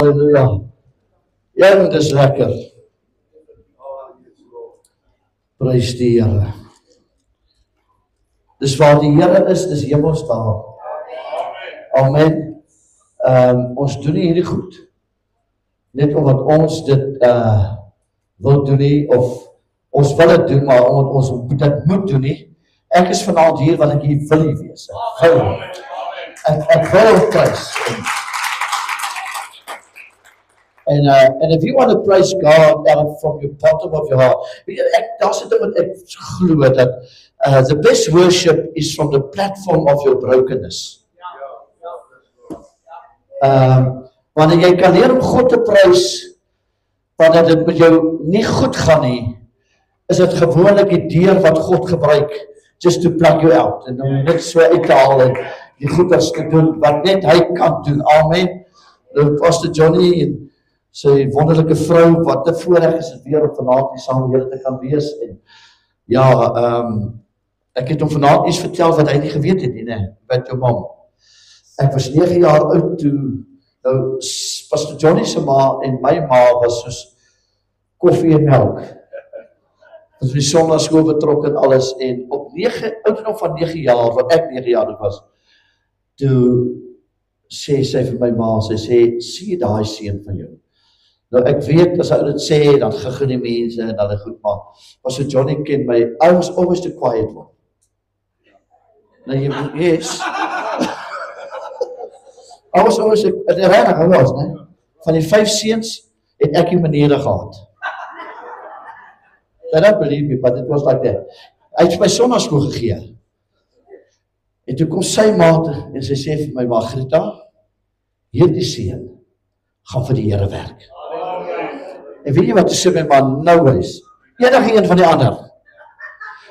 Halleluja. Ja, dit is lekker. Prys die Here. Dis waar die Here is, dis hemels daar. Amen. Ons doen nie hierdie goed. Net omdat ons dit wil doen nie, of ons wil dit doen, maar omdat ons dit moet doen nie. Ek is vanaand hier, want ek hier wil wees. Ek wil prys. And if you want to praise God out from your bottom of your heart, daar's dit wat ek glo dat the best worship is from the platform of your brokenness. Wanneer jy kan leer om God te prys, wanneer dit met jou nie goed gaan nie, is dit gewoonlik die deur wat God gebruik, just to plug you out, en om net so uit te haal, en die goeders te doen, wat net hy kan doen, amen. Nou, Pastor Johnny, en sy wonderlike vrou, wat te voorreg is het weer om vanavond die saam julle te kan wees, en ja, ek het hom vanavond iets vertel wat hy nie geweet het nie, met jou mam. Ek was 9 jaar oud toe, nou, Pastor Johnny se ma en my ma was soos koffie en melk. Ons was die sondagschool betrokken en alles, en op ouderdom van 9 jaar, wat ek 9 jaar was, toe sê sy vir my ma, sy sê, sien daai seun van jou. Nou ek weet, as hy dit sê, dan giggle die mense, en dan goed, maar Pastor Johnny ken my, I was always the quiet one. Nou, yes. I was always, reinig was, ne? Van die 5 seuns, het ek die maniere gehad. I don't believe me, but it was like that. Hy het my sondagschool gegee. En toe kom sy maat, en sy sê vir my, Margarita, hierdie seun, gaan vir die Here werk. En weet jy wat, toe sê my man, nou is, enige een van die ander,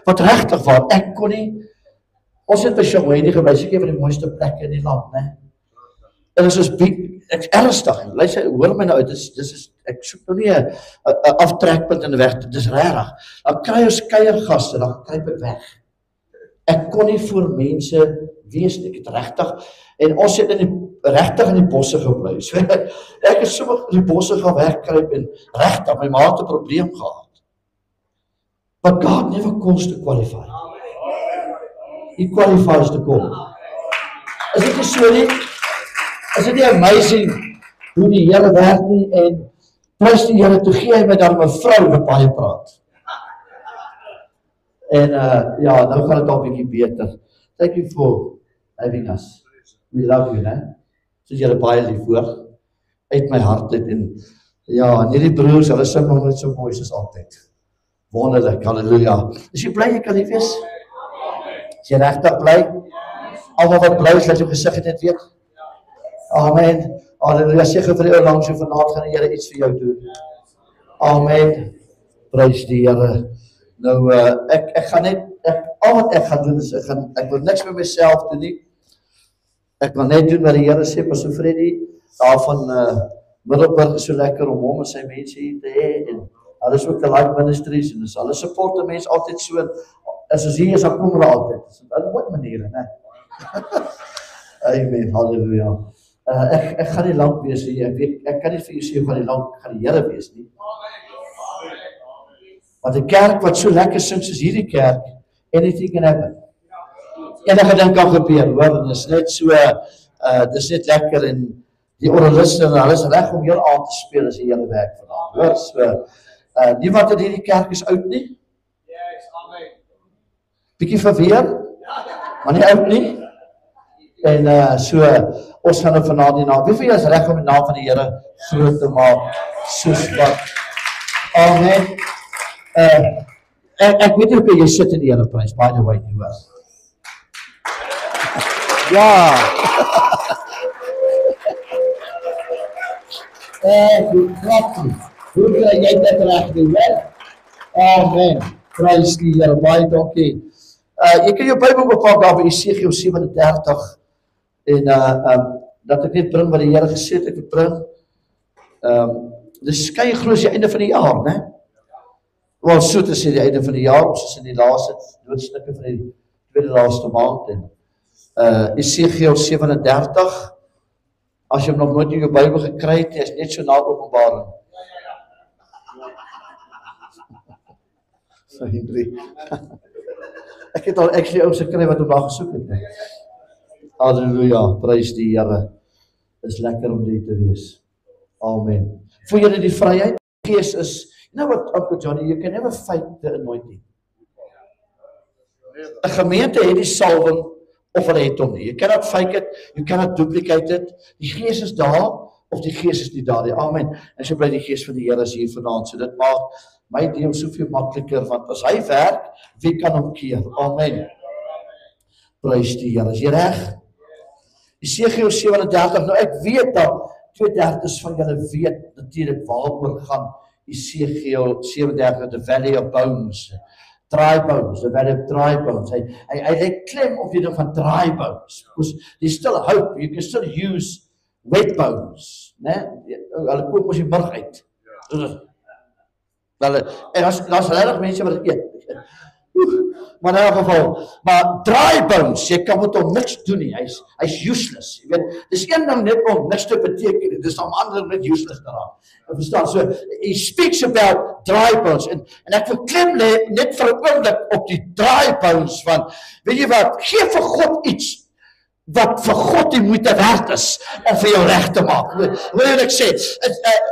wat regtig waar, ek kon nie, ons het by Shamway nie gewys, ek een van die mooiste plekke in die land, ne? En is ek ernstig, luister, hoor my nou uit, ek soek nou nie een aftrekpunt in die weg, dit is rarig, dan kry ons keiergaste, dan kryp ek weg. Ek kon nie voor mense wees, ek het rechtig, en ons het rechtig in die bosse geblei, so ek het so in die bosse gaan wegkryp, en rechtig, my ma het 'n probleem gehad. But God never calls to qualify. He qualifies to call. Is dit nie so nie? Is dit nie amazing hoe die Here werk nie, en prys die Here, toe gee hy my dan 'n vrou wat baie praat. En ja, nou gaan dit al 'n bietjie beter. Thank you for having us. We love you, né? Soos julle baie lief hoor, uit my hart uit, en ja, en hierdie broers, hulle sing nog net so mooi soos altyd. Wonderlik, halleluja. Is jy bly, jy kan nie wees? Is jy regtig bly? Almal wat bly is, laat jou gesig net weet. Amen. Halleluja, sê vir jou langs jou vanavond gaan die Here iets vir jou doen. Amen. Prys die Here. Nou, ek gaan net, al wat ek gaan doen is, ek wil niks met myself doen nie. Ek wil net doen wat die Here sê, Pastor Freddy, daar van Middelburg is so lekker om hom en sy mense hier te hê, en hulle is ook the Life Ministries, en hulle support die mense altyd so, as ons hier is, dan kom hulle altyd. Dit is op wat maniere, ne? Amen, halleluja. Ek gaan nie lang wees nie, ek kan nie vir jou sê, gaan die Here wees nie. Want die kerk wat so lekker sing soos hierdie kerk, anything can happen. Enige ding kan gebeur, hoor, en is net so, dis net lekker, en die oraliste, en hulle is reg om heel aan te speel as die hele werk vanavond, hoor, so, nie wat in hierdie kerk is oud nie, bietjie verweer, maar nie oud nie, en so, ons gaan nou vanavond die naam, wie van julle is reg om die naam van die Here groot te maak, soos wat, amen, ek weet nie of jy sit in die Here prys, by the way, nie hoor. Ja. Hoe kry jy dit reg doen, hè? Amen. Prys die Here, baie dankie. Jy kan jou Bybel bepaal daar by Esegiel 37, en dat ek net bring wat die Here gesê het, ek het bring, dis skye glo is die einde van die jaar, né? Wel, so te sê die einde van die jaar, ons is in die laaste doodstukke van die tweede laaste maand, en Esegiel 37, As jy hom nog nooit in jou Bybel gekry het, is net so na Openbaring. So Henry. Ek het al actually ouens gekry wat hom daar gesoek het. Halleluja, prys die Here. Is lekker om dit te wees. Amen. Voel julle die vryheid? Gees is, you know what, Uncle Johnny, you can never fake the anointing. 'n Gemeente het die salwing of hulle het hom nie. You cannot fake it, you cannot duplicate it. Die Gees is daar of die Gees is nie daar nie. Amen. En so bly die Gees van die Here is hier vanaand. So dit maak my deel soveel makliker, want as hy werk, wie kan hom keer? Amen. Prys die Here. Is jy reg? Jesegiel 37, nou ek weet dat 2/3 van julle weet natuurlik waaroor gaan Jesegiel 37, the valley of bones, dry bones, the valley of dry bones. Hy lê klem op die ding van dry bones, because there's still hope, you can still use wet bones, né? Hulle koop ons die murg uit. En as regtig mense wat dit eet. Maar in elk geval, maar dry bones, jy kan met hom niks doen nie, hy's useless, jy weet, dis een ding net om niks te beteken, dis om ander net useless te raak, en verstaan, so, he speaks about dry bones, en ek wil klem lê, net vir 'n oomblik op die dry bones, van, weet jy wat, gee vir God iets, wat vir God die moeite werd is, om vir jou reg te maak, wil ek sê,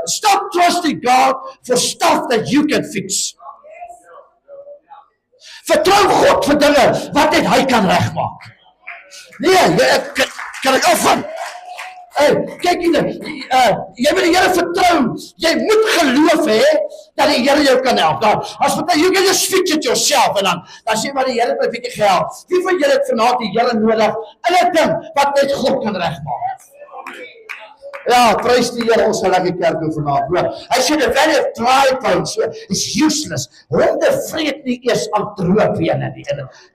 stop trusting God for stuff that you can fix. Vertrou God vir dinge wat net hy kan regmaak. Nee, kan ek afgaan? Kyk hier, jy moet die Here vertrou. Jy moet geloof hê dat die Here jou kan help. As wat you can just fix it yourself en dan sê maar die Here het 'n bietjie gehelp. Wie van julle het vanaand die Here nodig in 'n ding wat net God kan regmaak? Ja, prys die Here, ons sal lekker kerk doen vanaand, hoor. Hy sê the valley of dry bones is useless. Honde vreet nie eers aan droë bene nie.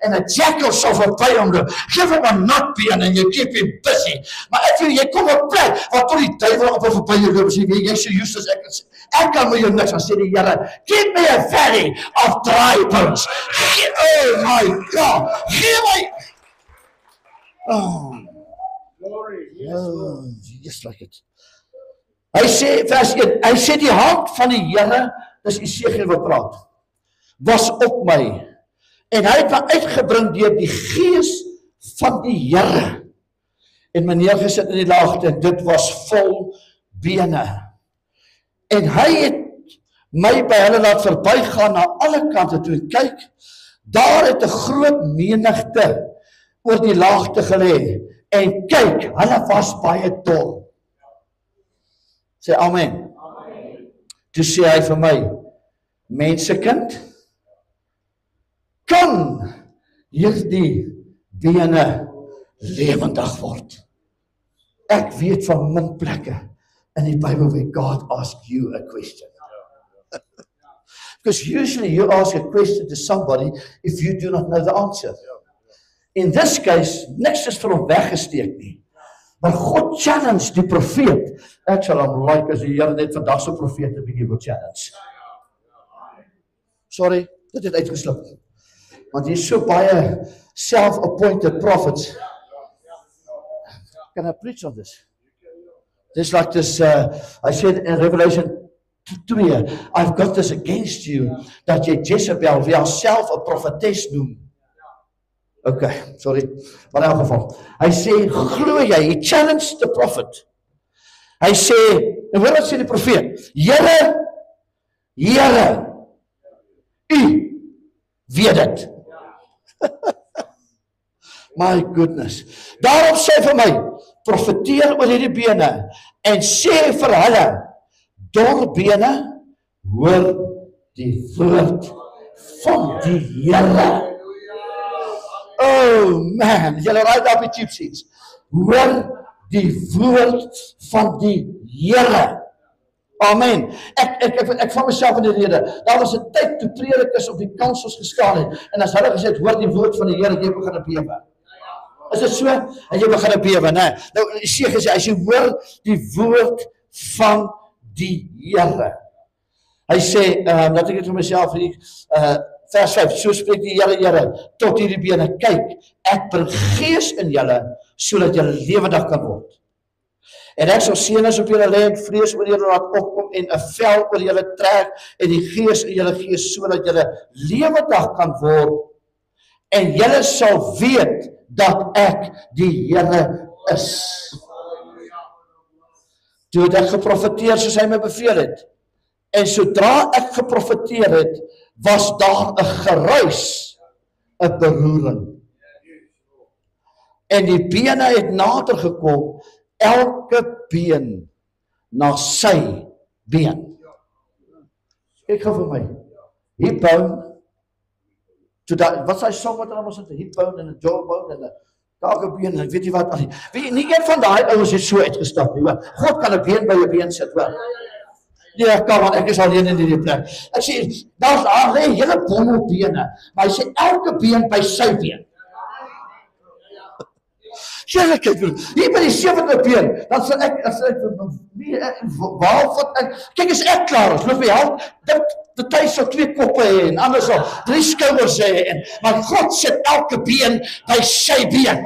En 'n jackal sal verby hom loop. Geef hom 'n nat been en jy keep him busy. Maar as jy kom op plek waar tot die duiwel op verby jou loop, sê jy's so useless, ek kan met jou niks, dan sê die Here, give me a valley of dry bones. Oh my God, give me. Oh. Oh, just like it. Hy sê, vers 1, hy sê die hand van die Here, dis Jesegiel wat praat, was op my, en hy het my uitgebring deur die Gees van die Here, en my neergesit in die laagte, en dit was vol bene, en hy het my by hulle laat verbygaan na alle kante toe, en kyk, daar het 'n groot menigte oor die laagte gelê, en kyk, hulle was baie dol. Sê amen. Toe sê hy vir my, mensekind, kan hierdie bene lewendig word? Ek weet van min plekke in die Bybel where God asks you a question. Because usually you ask a question to somebody if you do not know the answer. In this case, niks is vir hom weggesteek nie. Maar God challenge die profeet. Ek sal hom like as die Here net vandag so profeet 'n bietjie wil challenge. Sorry, dit het uitgeslip. Want hier is so baie self-appointed prophets. Can I preach on this? Just like this, I said in Revelation 2, I've got this against you, dat jy Jezebel wie haarself 'n profetes noem. Okay, sorry, maar in elk geval, hy sê, glo jy, he challenged the prophet. Hy sê, en hoor wat sê die profeet, Here, u weet dit. My goodness, daarom sê vir my, profeteer oor hierdie bene, en sê vir hulle, dor bene, hoor die woord van die Here. Oh man, julle raai daar by gypsies. Hoor die woord van die Here. Amen. Ek van myself in die rede. Daar was 'n tyd toe predikers op die kansels gestaan het en as hulle gesê het hoor die woord van die Here, jy begin bewe. Is dit so? En jy begin bewe, né? Nou sê gesê as jy hoor die woord van die Here. Hy sê, laat ek dit vir myself hier vers 5, so spreek die Here, tot hierdie bene, kyk, ek bring gees in julle, sodat julle lewendig kan word. En ek sal seënings op julle lê en vrees oor julle laat opkom en 'n vel oor julle trek en die gees in julle gee sodat julle lewendig kan word en julle sal weet dat ek die Here is. Toe het ek geprofeteer soos hy my beveel het. En sodra ek geprofeteer het, was daar 'n geruis, 'n beroering. En die bene het nader gekom, elke been na sy been. Kyk gou vir my. Hipbone, wat sy song wat hulle het, 'n hipbone en 'n jawbone en 'n kaakbeen, ek weet nie wat. Weet jy, nie een van daai ouens het so uitgestap nie, hoor. God kan 'n been by 'n been sit, hoor. Ja, kom aan, ek is alleen in hierdie plek. Ek sê, daar lê hele bommel bene, maar hy sê elke been by sy been. Sê kyk, hier by die 7de been, dan sê ek, waarvan ek, kyk as ek klaar is, loop jy help, dit tyd sal 2 koppe hê, en anders sal 3 skouers hê, maar God sit elke been by sy been.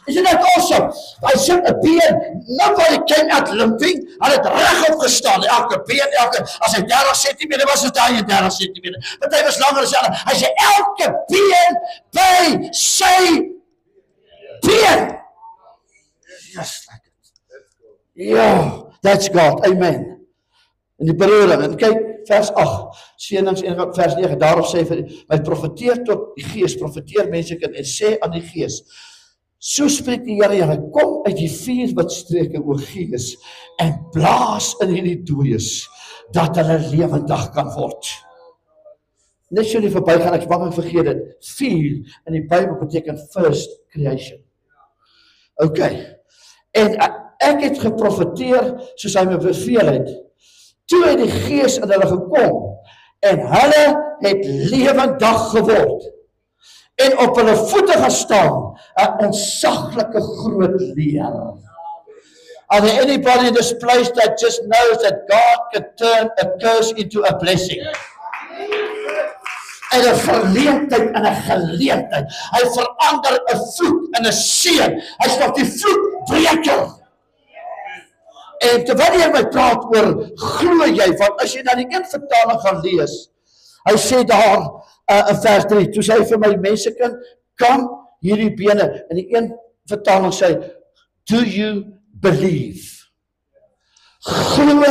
Isn't that awesome? Hy sit 'n been, nobody came out limping, hy het regop gestaan, elke been, as hy 30 centimeter was, is hy 30 centimeter, maar hy was langer as hy sê, elke been by sy been. Just like it. Yeah, that's God, amen. En die beroering, en kyk, vers 8, seënings en vers 9, daarop sê hy, my profeteer tot die gees, profeteer mense kan, en sê aan die gees, so spreek die Here, jy kom uit die 4 windstreke o gees, en blaas in hierdie dooies, dat hulle lewendig kan word. Net so nie verby gaan, ek bang ek vergeet dit, 4 in die Bybel beteken first creation. Ok, en ek het geprofeteer, soos hy my beveel het, toe het die gees in hulle gekom, en hulle het lewendig geword, en op hulle voete gestaan, 'n ontsaglike groot leer. Are there anybody in this place that just knows that God can turn a curse into a blessing? En 'n verleentheid en 'n geleentheid. Hy verander 'n vloek in 'n seën. Hy's nog die vloekbreker. En terwyl jy my praat oor glo jy, want as jy na die een vertaling gaan lees, hy sê daar in vers 3, toe sê hy vir my mense kan hierdie bene, in die een vertaling sê, do you believe? Glo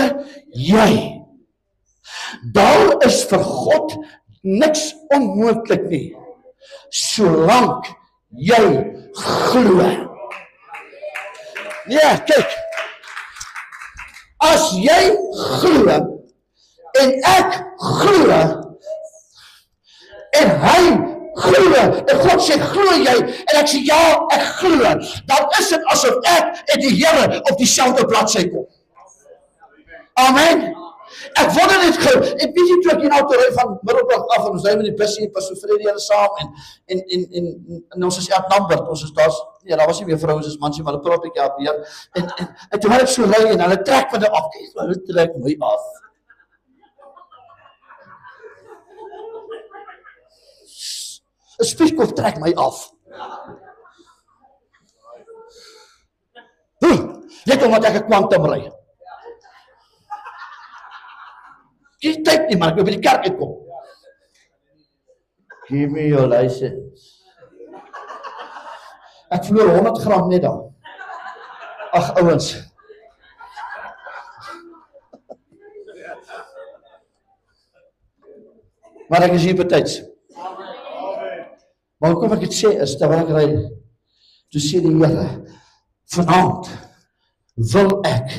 jy? Daar is vir God niks onmoontlik nie, solank jy glo. Ja, kyk, as jy glo, en ek glo, en hy glo, en God sê glo jy, en ek sê ja, ek glo, dan is dit asof ek en die Here op dieselfde bladsy kom. Amen. Ek wonder net gou, ek weet jy toe ek hier nou te ry van Middelburg af, en ons ry met die bus hier, Pastor Freddy hulle saam, en ons is outnumbered, ons is daar was nie meer vrouens as mans, maar hulle praat ek weer, en toe ek so ry, en hulle trek my af, hulle trek my af. Een spiekhof trek my af. Net omdat ek 'n kwantum ry. Geen tyd nie, maar ek wil by die kerk uitkom. Give me your license. Ek verloor 100 gram net dan. Ag ouens. Maar ek is hier betyds. Maar hoekom ek dit sê is, terwyl ek ry, toe sê die Here, vanaand wil ek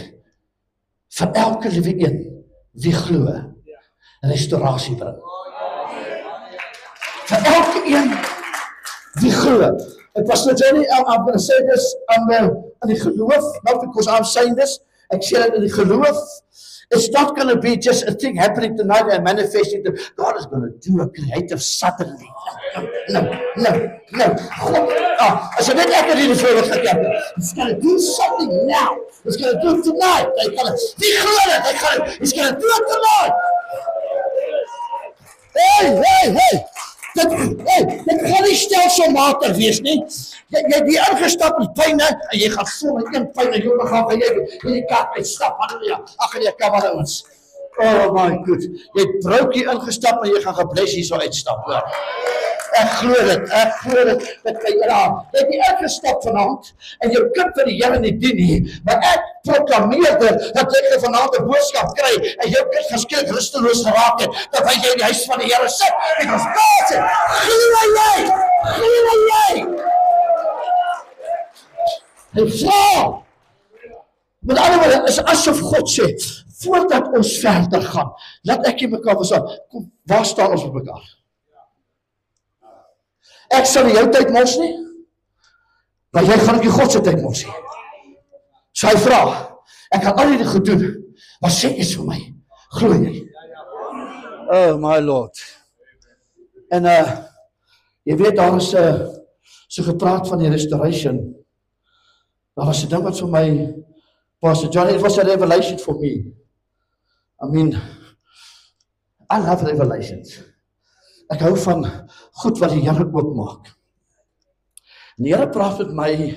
van elke liewe een wie glo, restaurasie bring. Van elke een wie glo. Ek was not only, I'm going to say this, in die geloof, not because I'm saying this, ek sê dit in die geloof. It's not going to be just a thing happening tonight and manifesting. God is going to do a creative suddenly. No. God, as jy net ek het hierdie voorbeeld gekyk, he's going to do something now. He's going to do it tonight. He's going to do it tonight. Hey. Dit gaan nie stelselmatig wees nie. Jy die ingestap in pyne en jy gaan sonder een pyn en jy gaan jy die kaart uitstap. Halleluja. Ag nee, kom maar ons. Oh my God. Jy het broukie ingestap en jy gaan gebless hier so uitstap, hoor. Ek glo dit, dat jy jy het nie ingestap vanaand en jou kind van die Here nie dien nie, maar ek proklameer dit, dat jy vanaand 'n boodskap kry en jou kind geskielik rusteloos geraak het, terwyl jy in die huis van die Here sit en ons praat het, glo jy, en vra, met ander woorde, is asof God sê, voordat ons verder gaan, laat ek jy mekaar verstaan, kom, waar staan ons met mekaar? Ek sal nie jou tyd mors nie, maar jy gaan ook die God se tyd mors nie. So hy vra, ek gaan al die goed doen, maar sê iets vir my, glo jy? Oh my Lord. En jy weet, daar is so gepraat van die restoration, daar was 'n ding wat vir my, Pastor John, it was a revelation for me. I mean, I love revelations. Ek hou van goed wat die Here oopmaak. En die Here praat met my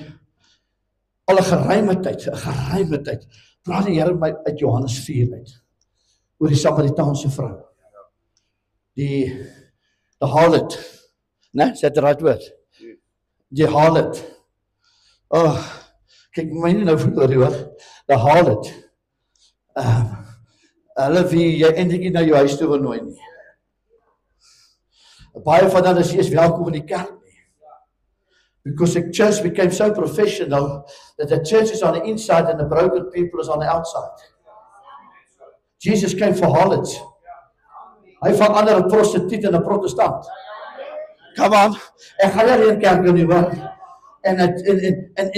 al 'n geruime tyd, praat die Here met my uit Johannes 4 uit, oor die Samaritaanse vrou. Die harlot, né? Sê dit reg woord. Die harlot. Oh, kyk my nie nou verloor hoor. Die harlot. Hulle wie jy eintlik nie na jou huis toe wil nooi nie. Baie van hulle is welkom in die kerk nie. Because the church became so professional that the church is on the inside and the broken people is on the outside. Jesus came for harlots. Hy verander 'n prostituut in 'n protestant. Come on, ek gaan nie in kerk nie hoor. En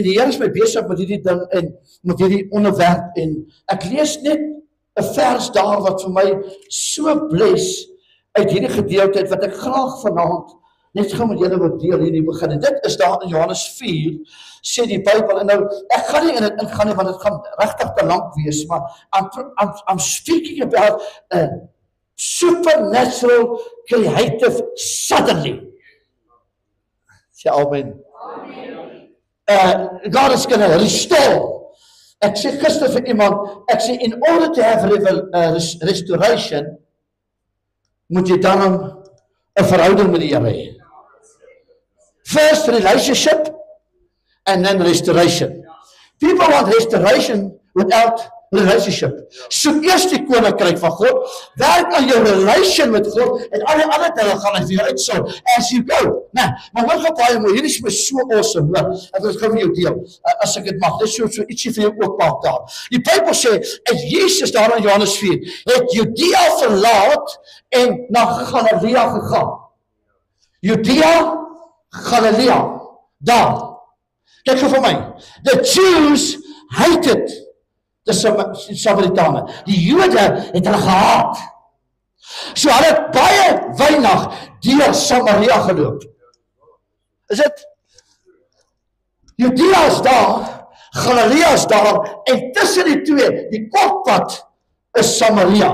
die Here is my besig met hierdie ding en met hierdie onderwerp en ek lees net 'n vers daar wat vir my so bless uit hierdie gedeelte wat ek graag vanaand net gou met julle wil deel hierdie begin. En dit is daar in Johannes 4 sê die Bybel en nou ek gaan nie in dit ingaan nie want dit gaan regtig te lank wees, maar I'm speaking about a supernatural creative suddenly. Sê amen. God is going to restore. Ek sê gister vir iemand, ek sê in order to have restoration, moet jy dan 'n verhouding met die Here hê. First relationship and then restoration. People want restoration without relationship. Soek eers die koninkryk van God, werk aan jou relation met God en al die ander dinge gaan hy vir jou uitsou as you go. Nee, maar hoor gou baie mooi, hierdie is my so awesome, hoor. Ek wil gou vir jou deel, as ek dit mag, dis so ietsie vir jou ook maak daar. Die Bybel sê, as Jesus daar in Johannes 4, het Judea verlaat en na Galilea gegaan. Judea, Galilea, daar. Kyk gou vir my, the Jews hated die Samaritane. Die Jode het hulle gehaat. So hulle het baie weinig deur Samaria geloop. Is dit? Judea is daar, Galilea is daar, en tussen die twee, die kort pad, is Samaria.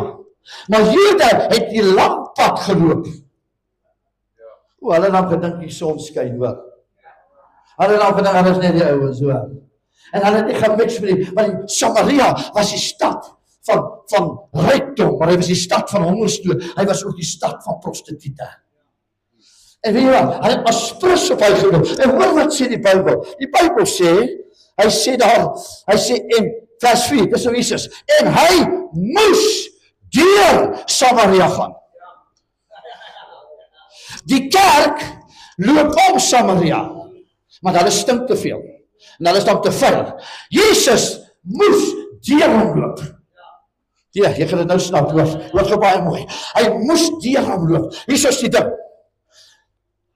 Maar Jode het die lang pad geloop. O, hulle dan gedink die son skyn, hoor. Hulle dan gedink, hulle is net die ouens, hoor. En hulle het nie gemix met die, want Samaria was die stad van rykdom, maar hy was die stad van hongersnood, hy was ook die stad van prostituie. En weet jy wat, hy het asprus op hy gedoen, en hoor wat sê die Bybel? Die Bybel sê, hy sê daar, hy sê in vers 4, dis nou Jesus, en hy moes deur Samaria gaan. Die kerk loop om Samaria, maar hulle stink te veel. En hulle is dan te vuil. Jesus moes deur hom loop. Ja, jy gaan dit nou snap, hoor gou baie mooi. Hy moes deur hom loop. Hier is die ding.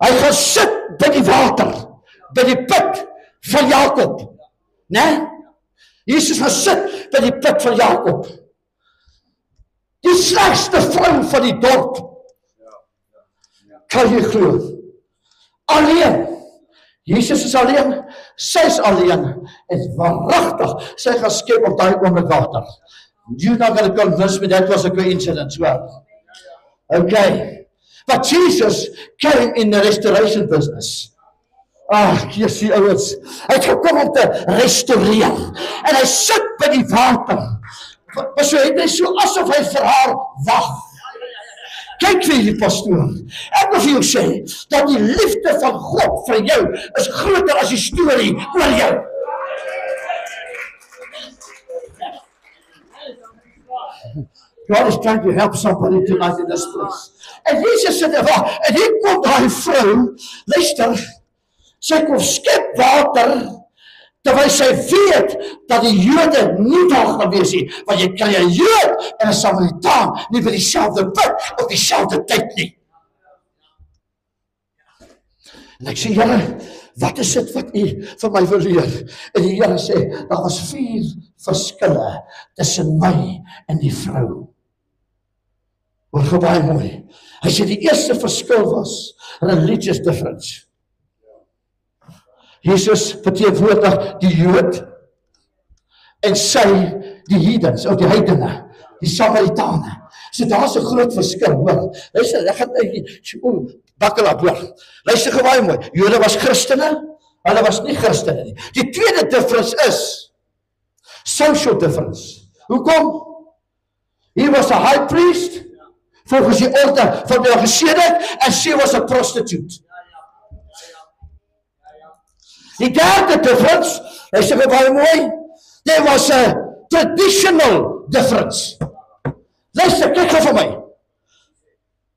Hy gaan sit by die water, by die put van Jakob. Né? Jesus gaan sit by die put van Jakob. Die slegste vrou van die dorp. Kan jy glo? Alleen. Jesus is alleen, sy is alleen, en waaragtig, sy gaan skep op daai oomblik water. You're not going to convince me that was a coincidence, well. Okay, But Jesus came in the restoration business. Jy sien ouens, hy het gekom om te restoreer. En hy sit by die water. Maar so het hy so asof hy vir haar wag. Kyk vir die pastoor. Ek wil vir jou sê, dat die liefde van God vir jou is groter as die storie oor jou. God is trying to help somebody tonight in this place. En Jesus sit daar, en hier kom daai vrou, luister, sy kom skep water, terwyl sy weet, dat die Jode nie daar gaan wees nie, want jy kan 'n Jood en 'n Samaritaan nie by dieselfde put, op dieselfde tyd nie. En ek sê, Here, wat is dit wat u vir my wil leer? En die Here sê, daar was 4 verskille tussen my en die vrou. Hoor baie mooi. Hy sê die eerste verskil was religious difference. Jesus verteenwoordig die Jood en sy die heathens, of die heidene, die Samaritane. So daar's 'n groot verskil, hoor. Luister, ek gaan bakkel op hoor. Luister baie mooi. Jode was Christene, hulle was nie Christene nie. Die tweede difference is social difference. Hoekom? He was a high priest, volgens die orde van Melchizedek, and she was a prostitute. Die derde difference, luister baie mooi, there was a traditional difference. Luister, kyk gou vir my.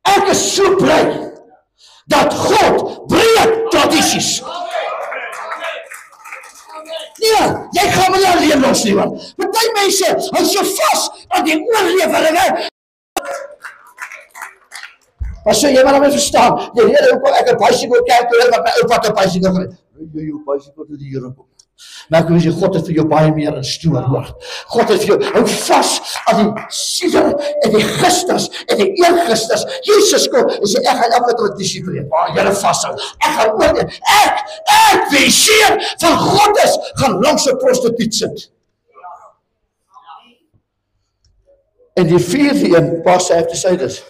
Ek is so bly dat God breek tradisies. Nee, jy gaan my nie alleen los nie, man. Party mense, hou so vas aan die oorleweringe. Maar so, jy moet verstaan, die Here, ek het bicycle kerk toe, wat my oupa te bicycle gery. Jou bicycle toe die Here kom. Maar ek wil sê, God het vir jou baie meer in stoor, hoor. God het vir jou, hou vas aan die sieder en die gisters en die eergisters. Jesus kom en sê, ek gaan elke tradisie breek, waar julle vashou. Ek gaan oor, ek wie seer van God is, gaan langs 'n prostituut sit. En die vierde een, Pastor, I have to say this,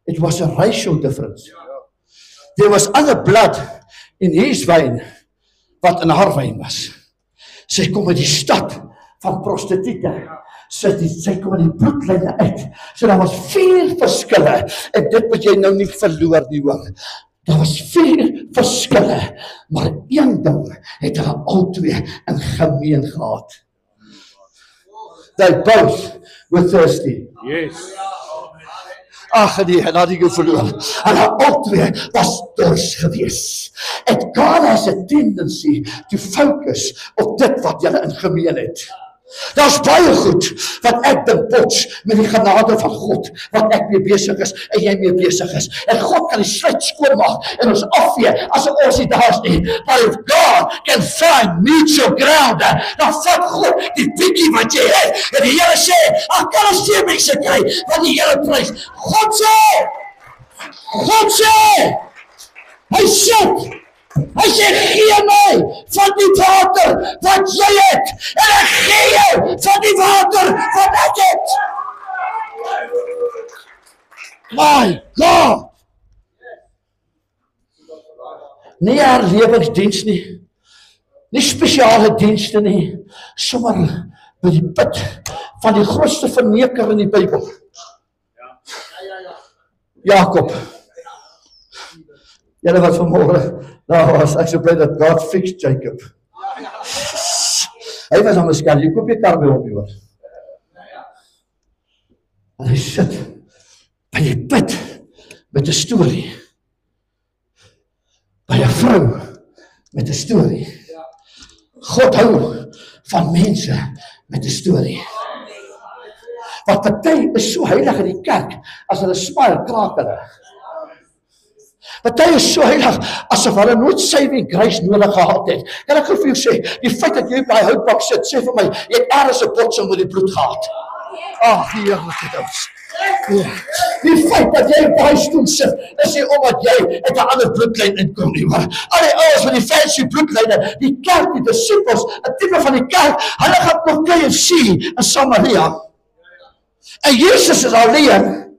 it was a racial difference. There was other blood in his wyn, wat in haar wyn was. Sy kom uit die stad van prostituie. Sy kom uit die bloedlyne uit. So daar was 4 verskille. En dit moet jy nou nie verloor nie, hoor. Daar was 4 verskille. Maar een ding het hulle albei in gemeen gehad. They both were thirsty. Yes. Ag nee, en had ek jou verloor. Hulle albei was dors gewees. And God has a tendency to focus op dit wat julle in gemeen het. Daar's baie goed wat ek dink bots met die genade van God, wat ek mee besig is en jy mee besig is. En God kan die sluit skoonmaak en ons afvee as ons nie daar is nie. But if God can find mutual ground, dan vat God die bietjie wat jy het. En die Here sê, ek kan ons nie mense kry wat die Here prys. God sê, hy sê, hy sê, gee my van die water wat jy het, en ek gee jou van die water wat ek het. My God! Nie herlewingsdiens nie, nie spesiale dienste nie, sommer by die put van die grootste verneker in die Bybel. Jakob. Julle wat vanmorgen, nou was ek so bly dat God fixed Jacob. Hy was aan my skel, jy koop jy kar by hom, hoor. En hy sit by die put met 'n storie. By 'n vrou met 'n storie. God hou van mense met 'n storie. Want party is so heilig in die kerk, as hulle smile, kraak hulle. Party is so heilig, asof hulle nooit saving grace nodig gehad het. En ek wil vir jou sê, die feit dat jy op die houtbak sit, sê vir my, jy het ergens 'n botsing met die bloed gehad. Ag, die heerlikheid ons. Ja. Die feit dat jy op die stoel sit, is nie omdat jy uit 'n ander bloedlyn inkom nie, maar al die ouens met die fancy bloedlyne, die kerk, die disippels, 'n tipe van die kerk, hulle gaan nog KFC in Samaria. En Jesus is alleen,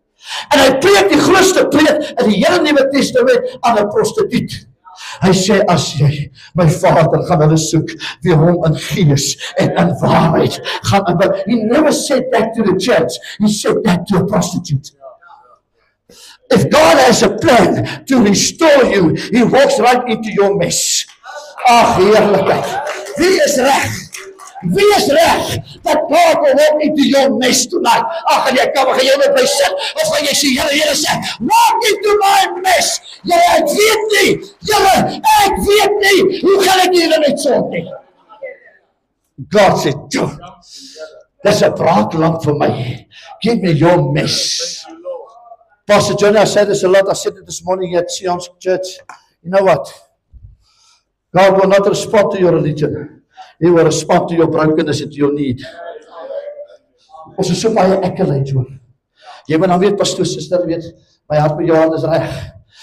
En hy preek die grootste preek in die hele Nuwe Testament aan 'n prostituut. Hy sê, as jy, my Vader gaan hulle soek, wie hom in gees en in waarheid gaan aanbid. He never said that to the church. He said that to a prostitute. If God has a plan to restore you, He walks right into your mess. Ag, heerlikheid. Wie is reg? Wie is reg dat God will walk into your mess tonight? Ag, en jy gaan jy net by sit, of gaan jy sê, Here sê, walk into my mess. Jy, ek weet nie, Here, ek weet nie, hoe gaan ek hier net sort nie? God said, dis 'n braaklamp vir my. Give me your mess. Pastor Johnny, I said this a lot. I said it this morning at Sion's church. You know what? God will not respond to your religion. He will respond to your brokenness and to your need. Ons is so baie accolades hoor. Jy moet dan weet, pastoor, suster, weet, my hart met jou hand is reg.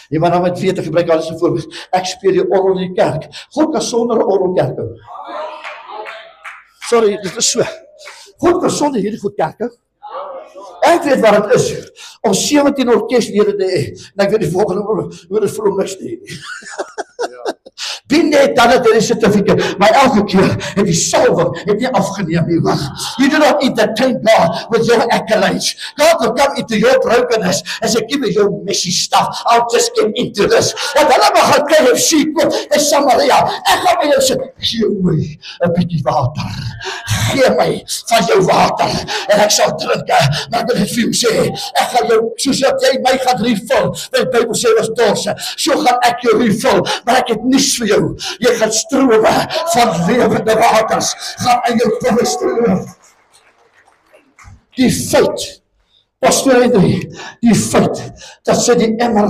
Jy moet dan met weet te gebruik alles voorbeeld. Ek speel die orgel in die kerk. God kan sonder 'n orgel kerk hou. Sorry, dit is so. God kan sonder hierdie goed kerk hou. Ek weet wat dit is om 17 orkeslede te hê. En ek weet die volgende hoe dit vir hom niks te hê. Binne dan het hy certificate, maar elke keer het die salwing het nie afgeneem nie. You do not entertain God with your accolades. God will come into your brokenness and say, give me your messy stuff. I'll just get into this. En hulle mag gaan kyk of sheep in Samaria. Ek gaan by jou sê, gee my 'n bietjie water. Gee my van jou water en ek sal drink. Maar ek wil net vir jou sê, ek gaan jou, soos dat jy my gaan refill. Die Bybel sê was dors. So gaan ek jou refill, maar ek het niks vir jou. Jy gaan strome van lewende waters gaan in jou binne stroom. Die feit, Pastor Henry, die feit dat sy die emmer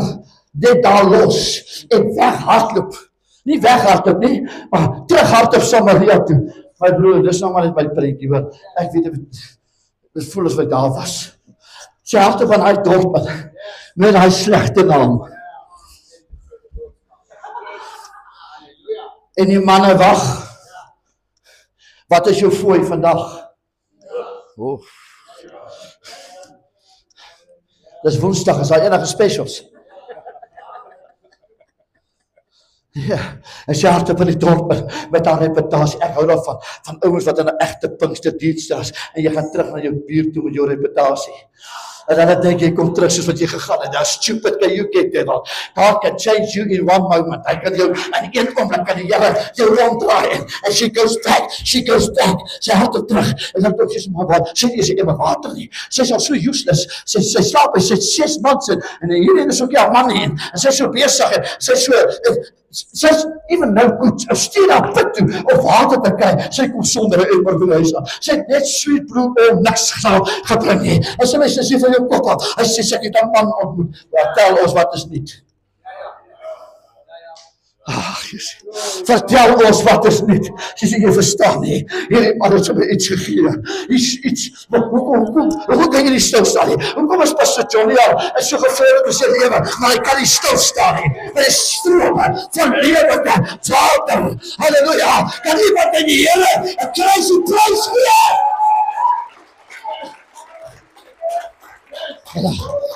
net daar los en weghardloop. Nie weghardloop nie, maar terughardloop Samaria toe. My broer, dis nou maar net my prentjie, want ek weet dit voel as wat daar was. Sy harte van hy dorp met hy slegte naam. En die manne wag. Wat is jou fooi vandag? Oh. Dis Woensdag, is daar enige specials? Ja, en sy harte van die dorp met haar reputasie. Ek hou daarvan, van ouens wat in 'n egte Pinksterdiens is, en jy gaan terug na jou buurt toe met jou reputasie. En dan dink jy, kom terug soos wat jy gegaan het. How stupid can you get there? God can change you in one moment. Hy kan jou, in een oomblik kan die Here jou ronddraai. And she goes back. Sy hart terug. En dan dink sy, maar wat? Sy is nie water nie. Sy is al so useless. Sy slaap, sy 6 months in. En hierdie is ook jou man nie. En sy is so besig. En sy is so, sy's even nou goed. Stuur na put toe, of water te kry. Sy kom sonder 'n emmer by huis aan. Sy het net sweet blue niks gebring nie. En sy sê van jou kop af. Hy sê, sy het 'n man ontmoet. Vertel ons wat is niet. Vertel ons wat is niet. Sy sê, jy verstaan nie. Hierdie man het my iets gegee. Iets, hoe kan jy nie stilstaan nie? Hoekom is Pastor Johnny al, is so gevuldig met sy lewe, maar hy kan nie stilstaan nie. Met die strome van lewende water. Halleluja. Kan iemand in die Here 'n crazy prys gee?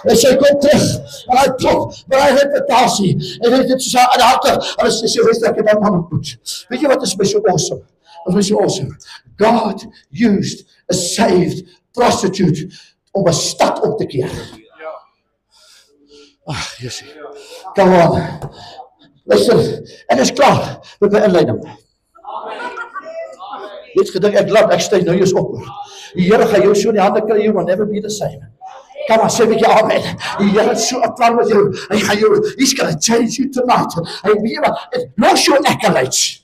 En sy kom terug, en hy klop, maar hy reputasie, en hy het soos aan die harte, en hy sê, wees ek het aan man ontmoet. Weet jy wat is my so awesome? Wat is my so awesome? God used a saved prostitute om 'n stad op te keer. Ag, Jezus. Come on. Luister, en is klaar met my inleiding. Jy het gedink, ek stuig nou eens op. Die Here gaan jou so in die hande kry, you will never be the same. Kom maar, sê met jou amen. Die Here het so 'n plan met jou. Hy gaan jou, he's gonna change you tonight. Hy weet wat, los jou accolades.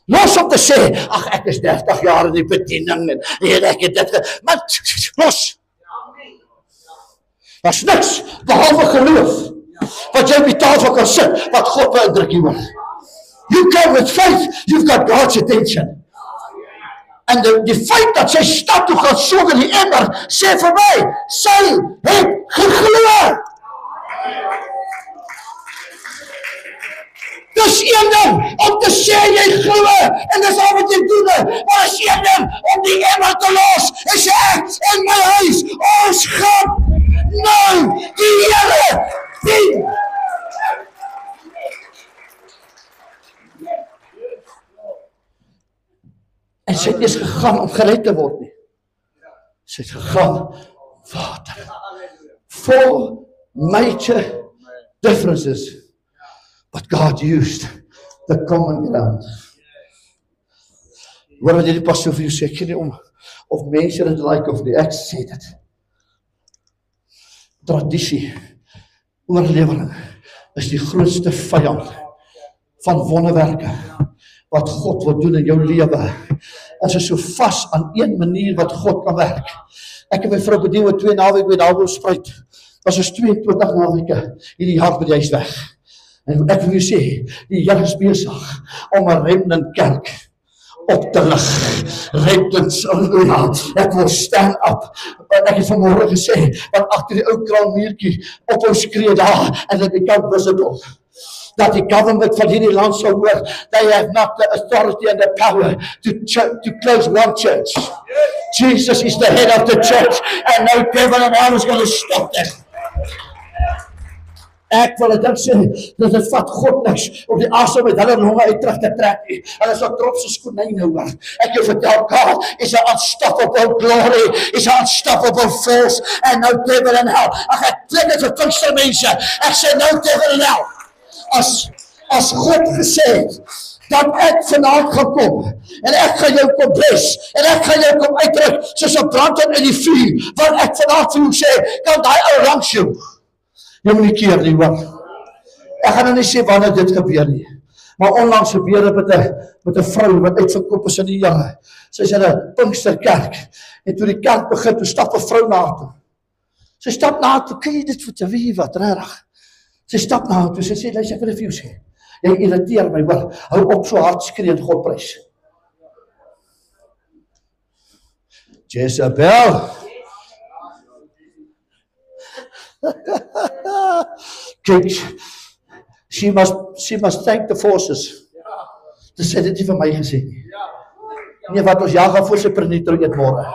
Los om te sê, ag ek is 30 jaar in die bediening en ek het dit, maar los. Daar's niks behalwe geloof wat jy op die tafel kan sit, wat God beïndruk hier. You come with faith, you've got God's attention. En die feit dat sy stad toe gaan soek in die emmer, sê vir my, sy het geglo. Dis een ding om te sê jy glo, en dis al wat jy doen, maar is een ding om die emmer te los, en sê ek in my huis, ons gaan nou die Here dien. En sy het eers gegaan om gered te word nie. Sy het gegaan water. 4 major differences but God used the common ground. Hoor wat hierdie pastoor vir jou sê, ek gee nie om of mense dit like of nie, ek sê dit. Tradisie, oorlewering is die grootste vyand van wonderwerke wat God wil doen in jou lewe. Ons is so vas aan een manier wat God kan werk. Ek het my vrou bedien met 2 naweke by Nabospruit. Was ons 22 naweke hierdie jaar by die huis weg. En ek wil jou sê, die Here is besig om 'n remnant kerk op te lig. Remnants, halleluja. Ek wil stand up. Ek het vanmôre gesê, want agter die ou kraalmuurtjie op ons skree daar, and it become visible. Dat die government van hierdie land sal hoor, they have not the authority and the power to close one church. Jesus is the head of the church, and no devil and hell is going to stop them. Ek wil dit sê, dat het vat God niks om die asem met hulle longe uit terug te trek nie. Hulle is 'n tropse konyn nou hoor. Ek jou vertel, God is 'n unstoppable glory, is 'n unstoppable force, and no devil and hell. Ek trek dit vir kunste mense. Ek sê no devil and hell. As God gesê het, dat ek vanaand gaan kom, en ek gaan jou kom bless, en ek gaan jou kom uitdruk, soos 'n brandend in die vuur, want ek vanaand vir jou sê, kan daai ou langs jou. Jy moet nie keer nie, hoor. Ek gaan nou nie sê wanneer dit gebeur nie, maar onlangs gebeur dit met 'n vrou wat uitverkoop is in die Here. Sy is in 'n Pinksterkerk, en toe die kerk begin, toe stap 'n vrou na haar toe. Sy stap na haar toe, kan jy dit vir wie wat, regtig? Sy stap na haar toe, sy sê, luister, ek wil dit vir jou sê. Jy irriteer my, hoor, hou op so hard skree en God prys. Jezebel. Kyk, she must thank the forces. Dit sê dit nie vir my gesê nie. Nee, wat ons jaag voor sy pernitro eet môre.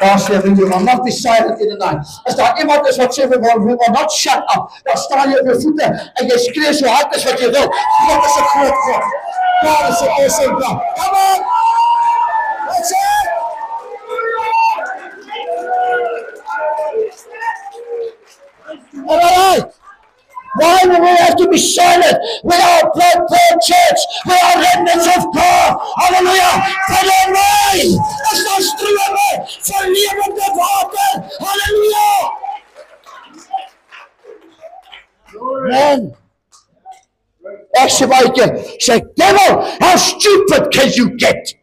Daar sê we will not be silent in the night. As daar iemand is wat sê we will not shut up, dan staan jy op jou voete en jy skree so hard as wat jy wil. God is 'n groot God. God is 'n awesome God. Come on! That's it! All right! Why do we have to be silent? We are a blood-bought church. We are remnants of God. Hallelujah! Verder mij! Is daar strome van levende water. Hallelujah! Man! Ek sê baie keer, sê, devil, how stupid can you get?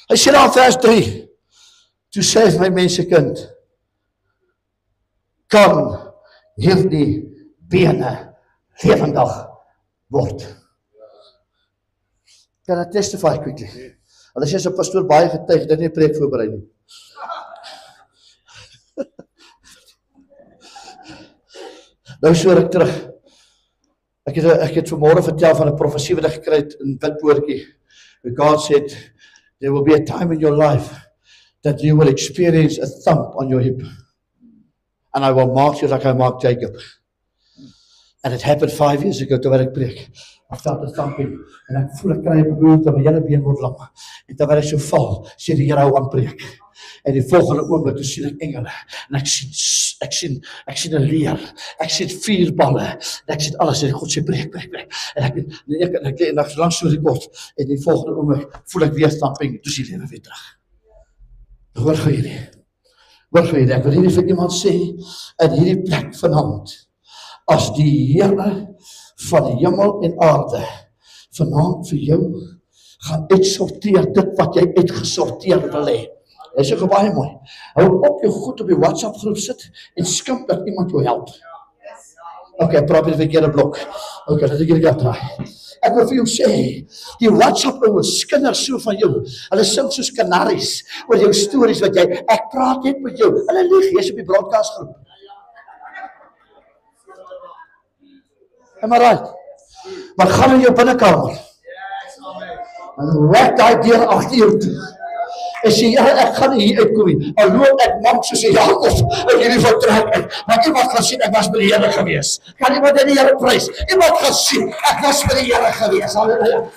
Hy sê dan vers 3, toe sê my mensekind, kan hierdie bene lewendig word. Can I testify quickly? Hulle sê as 'n pastoor baie getuig, dit nie preek voorberei nie. Nou so ek terug. Ek het vanmôre vertel van 'n profesie wat ek gekry het in Witpoortjie. God said, there will be a time in your life that you will experience a thump on your hip. And I will mark you like I marked Jacob. And it happened 5 years ago terwyl ek preek. I felt a thumping. En ek voel ek kry 'n beroerte, my hele been word lam. En terwyl ek so val, sê die Here hou aan preek. En die volgende oomblik, toe sien ek engele. En ek sien 'n leer. Ek sien vuurballe. En ek sien alles. En God sê preek. En ek langs so die kort. En die volgende oomblik voel ek weer thumping. Toe sien die lewe weer terug. Hoor gou hierdie. Ek wil hierdie vir iemand sê, in hierdie plek vanaand, as die Here van die hemel en aarde, vanaand vir jou, gaan uitsorteer dit wat jy uitgesorteer wil hê. Dit is ook baie mooi. Hou op jou goed op die WhatsApp groep sit, en skimp dat iemand jou help. Okay, praat met die verkeerde blok. Okay, dat ek hierdie gaan draai. Ek wil vir jou sê, die WhatsApp ouens skinder so van jou. Hulle sing soos kanaries oor jou stories wat jy, ek praat net met jou. Hulle lieg, jy's op die broadcast groep. Am I right? Maar gaan in jou binnekamer. En werk daai deur agter jou toe. En sê, ja, ek gaan nie hier uitkom nie. Al loop ek mank soos die Jakob in hierdie vertrek uit. Maar iemand gaan sien, ek was by die Here gewees. Kan iemand in die Here prys? Iemand gaan sien, ek was by die Here gewees. Halleluja.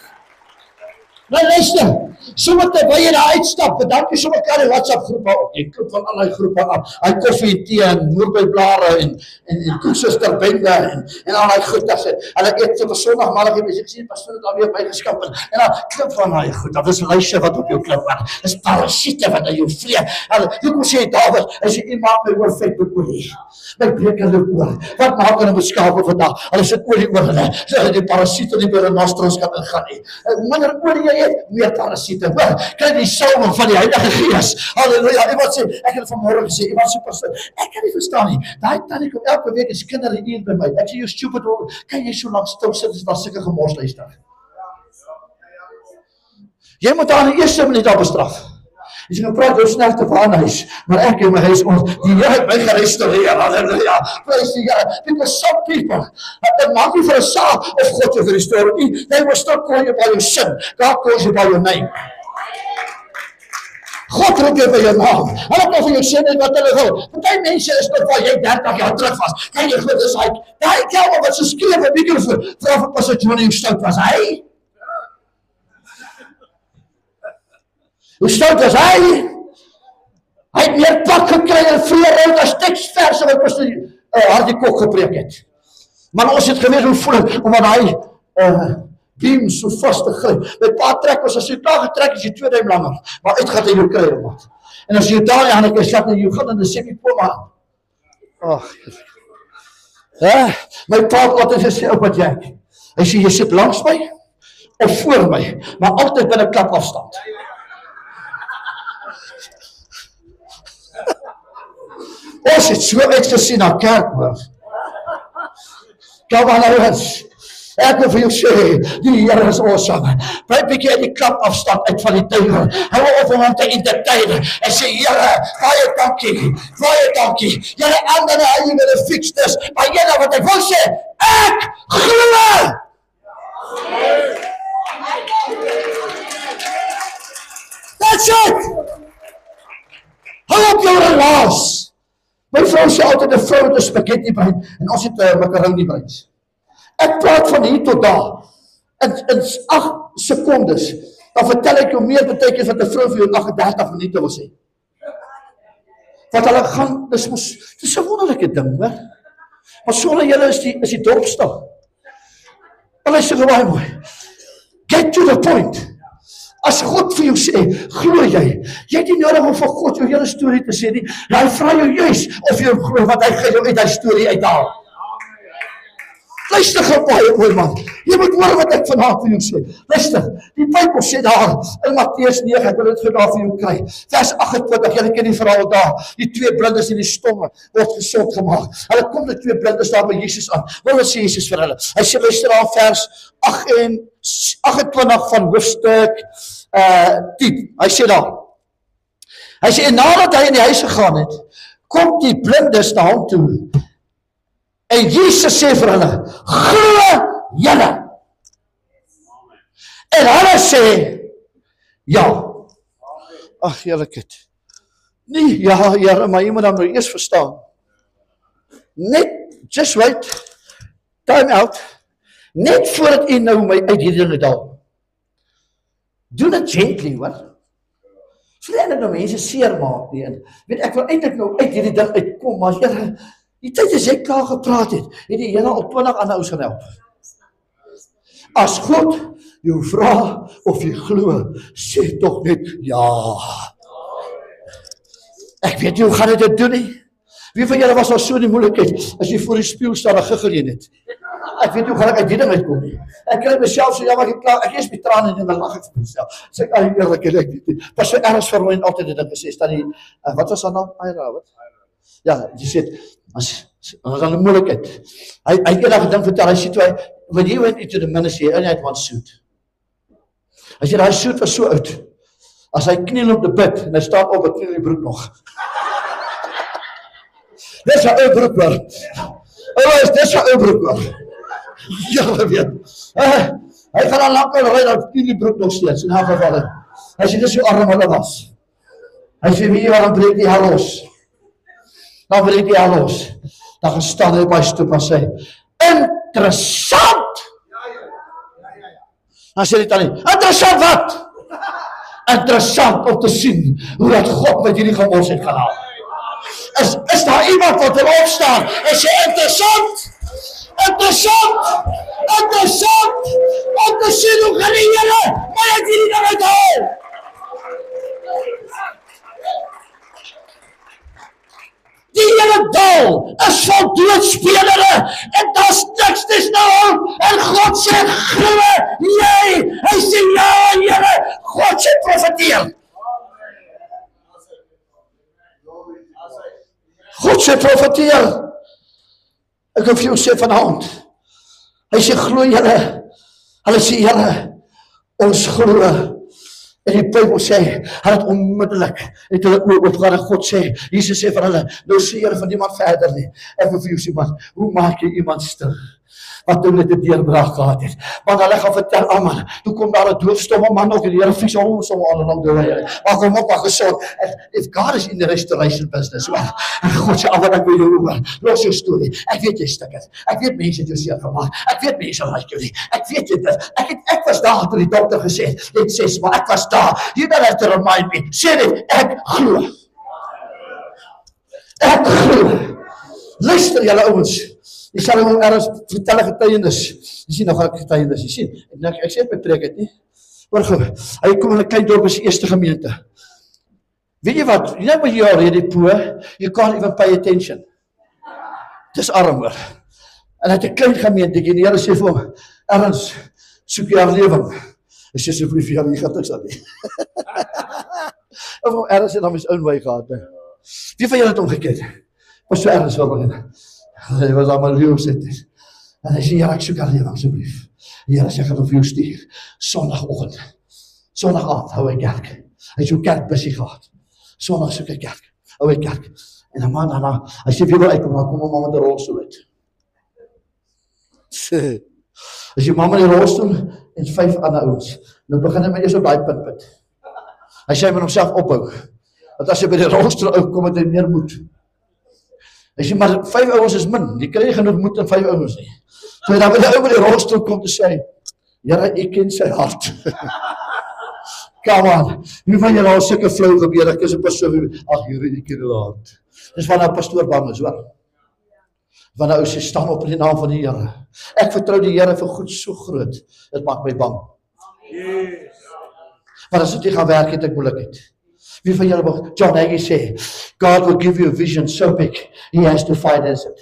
Nou luister, sommer terwyl jy daar uitstap, bedank jy sommer kan die WhatsApp groepe op. Jy klop van allerlei groepe af. Hy koffie en tee en moerbeiblare en koesuster bende en allerlei goed daar sit. Hulle eet tot 'n Sondagmiddag en jy sien pastoor het daar weer bygeskap en dan klop van daai goed. Dat is luise wat op jou klop word. Dis parasiete wat in jou vlees. Jy kom sê Dawid, as jy iemand my oor vet met olie. My breker loop oor. Wat maak hulle met skape vandag? Hulle sit olie oor hulle. Sodat die parasiete nie by hulle nostrils kan ingaan nie. Minder olie jy het, meer parasiete. Kry die salwing van die Heilige Gees. Halleluja. Iemand sê, ek het vanmôre gesê, iemand sê pastoor, ek kan nie verstaan nie. Daai tannie kom elke week is kinders hier by my. Ek sê, you stupid, kan jy so lank stil sit as daar sulke gemors luister? Jy moet daar in die eerste minuut al bestraf. Jy sê, praat jou snel te van huis, maar ek in my huis, die Here het my gerestaureer, halleluja, praise die Here, because some people, dat maak nie vir 'n saak of God jou gerestaureer nie, they will stop calling you by your sin, God calls you by your name. God roep jou by jou naam, hulle kan vir jou sê net wat hulle wil, party mense is tot waar jy 30 jaar terug was, kan jy goed is hy, daai kelme wat so skreef 'n mikrofoon, vra vir Pastor Johnny hoe stout was hy? Hoe stout was hy? Hy het meer pak gekry en vreer uit as teksverse wat Pastor Hardy Kok gepreek het. Maar ons het geweet hoe voel het, omdat hy beam so vast te gryp. My pa trek was, as jy daar getrek is jy 2 duim langer, maar uitgaat hy jou kry op wat. En as jy daar aan ek sê, jy gaan in die semi-koma. My pa het altyd gesê op wat Jack. Hy sê, jy sit langs my, of voor my, maar altyd binne klap afstand. Ons het so uitgesien na kerk, hoor. Kom aan ouens. Ek wil vir jou sê, die Here is awesome. Bly bietjie uit die klap afstand uit van die duiwel. Hou op om hom te entertain en sê, Here, baie dankie, baie dankie. Julle ander hy wil fix this, maar julle wat ek wil sê, ek glo. That's it. Hou op jou relaas. My vrou sê altyd 'n vrou met 'n spaghetti brein en ons het 'n macaroni breins. Ek praat van hier tot daar. In 8 sekondes, dan vertel ek jou meer beteken wat 'n vrou vir jou in 38 minute wil sê. Wat hulle gaan, dis 'n wonderlike ding, hoor. Maar sonder julle is die dorp stil. Hulle sê baie mooi. Get to the point. As God vir jou sê, glo jy. Jy het nie nodig om vir God jou hele storie te sê nie. Hy vra jou juis of jy glo wat hy gaan jou uit hy storie uithaal. Luister gou baie oor man. Jy moet hoor wat ek vanaand vir jou sê. Luister, die Bybel sê daar in Matteus 9, ek wil dit vir daar vir jou kry. Vers 28, julle ken die verhaal daar. Die 2 blindes en die stomme word gesond gemaak. Hulle kom die 2 blindes daar by Jesus aan. Wat sê Jesus vir hulle? Hy sê luister daar vers 28 van hoofstuk 10. Hy sê daar. Hy sê en nadat hy in die huis gegaan het, kom die blindes na hom toe. En Jesus sê vir hulle, glo julle. En hulle sê, ja. Ag, julle kind. Nee, ja, Here, maar jy moet dan nou eers verstaan. Net, just wait, time out. Net voordat jy nou my uit hierdie dinge daal. Doen it gently, hoor. Sodat ek nou mense seer maak nie. En weet ek wil eintlik nou uit hierdie ding uitkom, maar Here, die tyd as jy klaar gepraat het die Here al 20 ander ouens gaan help. As God jou vra of jy glo, sê tog net ja. Ek weet nie hoe gaan dit doen nie. Wie van julle was al so in die moeilikheid as jy voor die spieël staan en gegeleen het? Ek weet nie hoe gaan ek uit die ding uitkom nie. Ek kry myself so jammer geklaar. Ek is met trane in my lag ek vir myself. Sê ek eerlik, pas so ergens vir my en altyd dit gesê staan die wat was haar naam? Ira, wat? Ja, jy sê as was dan 'n moeilikheid. Hy het eendag gedink vertel, hy sê toe when he went into the ministry, hy only had one suit. Hy sê daai suit was so oud. As hy kniel op die bid en hy staan op, het kniel die broek nog. Dis 'n ou broek hoor. Dis 'n ou broek hoor. Ja, weet. Hy gaan al lank al ry dat kniel die broek nog steeds in haar geval. Hy sê dis so arm hulle was. Hy sê, weet jy wat, dan breek die hel los. Dan breek die hel los. Dan gaan staan hy op my stoep en sê, interessant! Dan sê die tannie, interessant wat? Interessant om te sien hoe dat God met hierdie gemors het gehaal. Is daar iemand wat wil opstaan en sê, interessant! Interessant! Interessant! Om te sien hoe gaan die Here my uit hierdie ding uithaal. Die hele dal is vol doodspelere en daar's niks te nou en God sê glo jy, hy sê ja Here, God sê profeteer. God sê profeteer. Ek wil vir jou sê vanavond, hy sê glo julle, hulle sê Here, ons glo. En die Bybel sê, hy het onmiddellik, het hulle oopgaan en God sê, Jesus sê vir hulle, nou sê Here van niemand verder nie. Ek wil vir jou sê, man, hoe maak jy iemand stil? Wat toen net 'n deurbraak gehad het. Want hulle gaan vertel almal, toe kom daar 'n doofstomme man ook en die Here vies hom so aan en dan Here. Maar kom op, maar gesond. If God is in the restoration business, well, God sê al wat ek wil hoor, los jou storie. Ek weet jy stik het. Ek weet mense het jou seer gemaak. Ek weet mense like jou nie. Ek weet jy dit. Ek was daar toe die dokter gesê het, net sê maar ek was daar. You don't have to remind me. Sê dit, ek glo. Ek glo. Luister julle ouens. Jy sal hom ergens vertel 'n getuienis. Jy sien nog 'n getuienis, jy sien. Ek sê my preek het nie. Hoor gou. Hy kom in 'n klein dorp, is die eerste gemeente. Weet jy wat? You know when you are already poor, you can't even pay attention. Dis arm hoor. En hy het 'n klein gemeente, en die Here sê vir hom, ergens soek jy herlewing. Hy sê so vir jou, jy gaan niks aan nie. Of hom ergens het hom is own way gehad. Wie van julle het hom geken? Was so ergens wel. Hy was allemaal leeuwzit. En hy sê, ja, ek soek herlewing, asseblief. Ja, hy sê, ek gaan hom vir jou stuur. Sondagoggend. Sondagavond hou hy kerk. Hy het so kerk busy gehad. Sondag soek hy kerk. Hou hy kerk. En dan man daarna, hy sê, wie wil uitkom, dan kom hom maar met 'n rolstoel uit. As jy mamma in die rolstoel en 5 ander ouens, nou begin hy maar eers op daai punt. Hy sê, hy moet homself ophou. Want as hy by die rolstoel uitkom, het hy meer moed. Hy sê, maar 5 ouens is min, die kry genoeg moed in 5 ouens nie. So dan wil die ou by die rolstoel kom te sê, Here, ek ken sy hart. Come on, wie van julle al sulke flou gebeur, ek is 'n persoon, ag Here, ek ken hulle hart. Dis van 'n pastoor bang is, hoor. Want ou sê, staan op in die naam van die Here. Ek vertrou die Here vir goed so groot, dit maak my bang. Maar as dit nie gaan werk het, ek moeilikheid. Wie van julle, John Hagee sê, God will give you a vision so big, he has to finance it.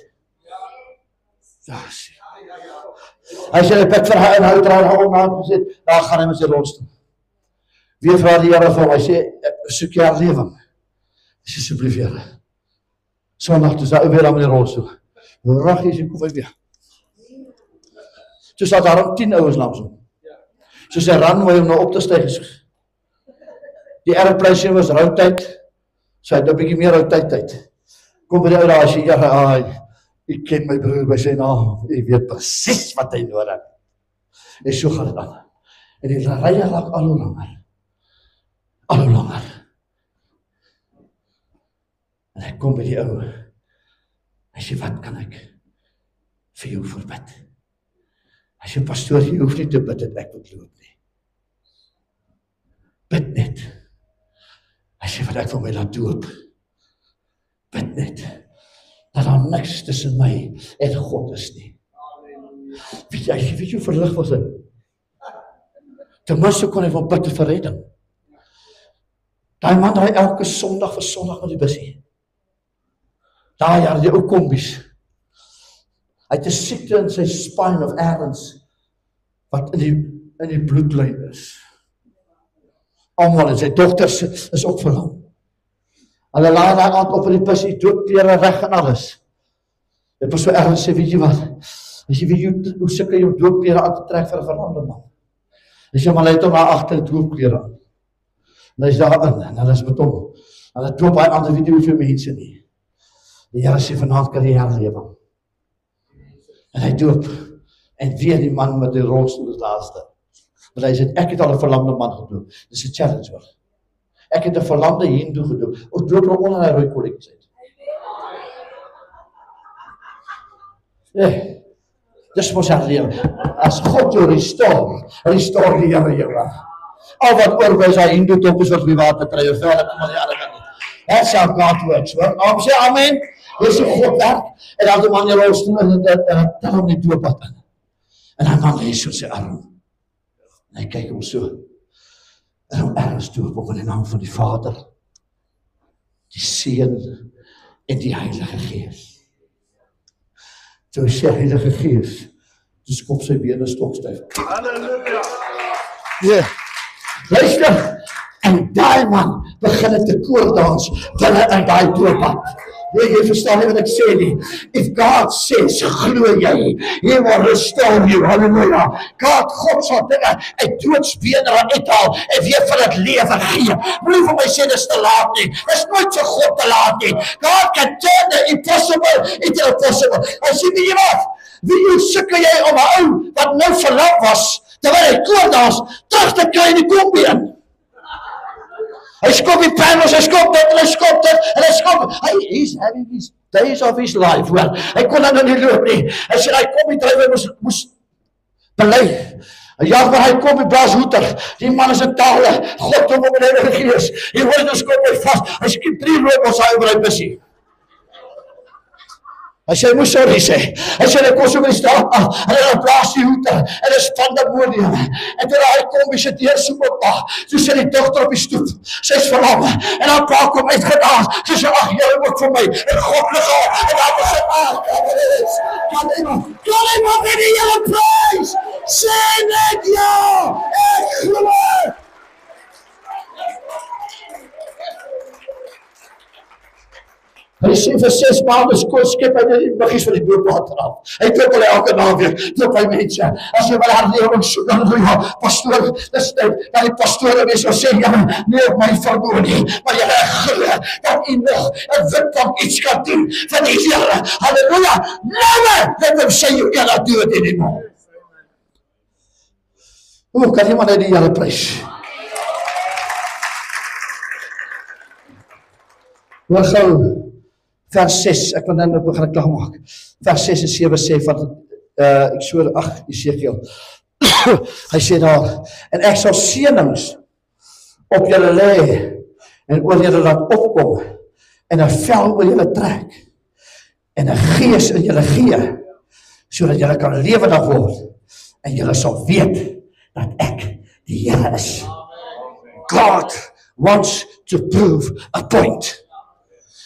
Hy sê, ek vir hy en hy draai om na hom gesê, daar gaan hy met sy rolstoel. Wie vraag die Here vir hom, hy sê, soek jy herlewing. Hy sê, asseblief Here. Sondag, toe sy ou weer aan die rolstoel. Rag is en kom hy weer. So staat daar 10 ouens langs hom. So sy ran om nou op te styg. Die airplane was routyd, so hy het 'n bietjie meer routyd. Kom by die ou daar, as jy, ja, ek ken my broer by sy naam, ek weet presies wat hy nodig het. En so gaan dit aan. En die rye raak al hoe langer. Al hoe langer. En hy kom by die ou. Hy sê, wat kan ek vir jou voorbid? Hy sê, pastoor, jy hoef nie te bid dat ek moet loop nie. Bid net. Hy sê, wat ek vir my laat doop. Bid net. Dat daar niks tussen my en God is nie. Weet jy hoe verlig was hy? Ten minste kon hy van bid vir redding. Daai man draai elke Sondag vir Sondag met die busie. Daai jaar die ou kombies. Hy het 'n siekte in sy spine of ergens wat in die bloedlyn is. Almal en sy dogters is ook vir hom. Hulle laai daai aand op in die busie, doodklere reg en alles. Dit was so ergens sê, weet jy wat? As jy weet hoe sukkel jy om doodklere aan te trek vir 'n verlamde man. As jy maar hy het hom daar agter doodklere aan. En hy is daar in, en hulle is met hom. Hulle doop hy ander weet nie hoeveel mense nie. Die Here sê vanavond kan jy herlewing. En hy doop. En weer die man met die rolstoel is laaste. Want hy sê, ek het al 'n verlamde man gedoop. Dis 'n challenge hoor. Ek het 'n verlamde hindoe gedoop. Ons doop hom onder 'n rooi kollek uit. Dis mos herleef. As God jou restore die Here jou. Al wat oor was hy hindoe toppies wat op die water kry, verder kom maar die ander kant. That's how God works, hoor. Sê amen. Dis hoe God werk. En dan die man die rolstoel en tel hom die dooppad in. En dan man lê so sy arm. En hy kyk hom so. En hom ergens doop op in die naam van die Vader, die Seun en die Heilige Gees. Toe sê Heilige Gees, dus kop sy bene stokstyf. Halleluja! Ja. Luister, en daai man begin het te koordans binne in daai dooppad. Jy verstaan nie wat ek sê nie. If God says, glo jy, He will restore you. Halleluja. God sal dinge uit doodsbene uithaal en weer vir het lewe gee. Moenie vir my sê dis te laat nie. Dis nooit vir God te laat nie. God can turn the impossible into the possible. En sê jy wat? Wie sukkel jy om 'n ou wat nou verlam was, terwyl hy koordans terug te kry in die kombeen? Hy skop die panels, hy skop dit, en hy skop dit, en hy skop. He's having these days of his life. Well, hy kon dan nie loop nie. Hy sê, hy kom die drywer moes belei. Ja, maar hy kom die blaashoeter. Die man is in tale. God hom op die Heilige Gees. Hy hoor dit skop hy vast. Hy skiep 3 robots hy oor hy bussie. Hy sê, hy moes sorry sê. Hy sê, hy kom so by die straat af, en hy blaas die hoeter, en hy span dat podium. En toe hy kom, hy sê, die Heer soek op pa. Toe sê die dogter op die stoep, sy is verlam, en haar pa kom uitgedaas. Sy sê, ag, Here ook vir my, en God lichaam, en daar was sy, kan iemand in die Here prijs, sê net ja, ek glo. Hy sê vir 6 maande skep hy die buggies van die doopwater af. Hy doop hulle elke naweek, doop hy mense. As jy wil herlewing soek, halleluja, pastoor, dis tyd, dat die pastore wees sal sê, ja, nie op my vermoë nie, maar jy glo, dat jy nog 'n witbank iets kan doen vir die Here. Halleluja, never let them say you cannot do it anymore. Kan iemand uit die Here prys? Hoor gou, vers 6, ek wil nou begin klaar maak. Vers 6 en 7 sê van, Esegiel. Hy sê daar, en ek sal seënings op julle lê, en oor julle laat opkom, en 'n vel oor julle trek, en 'n gees in julle gee, sodat julle kan lewendig word, en julle sal weet, dat ek die Here is. God wants to prove a point.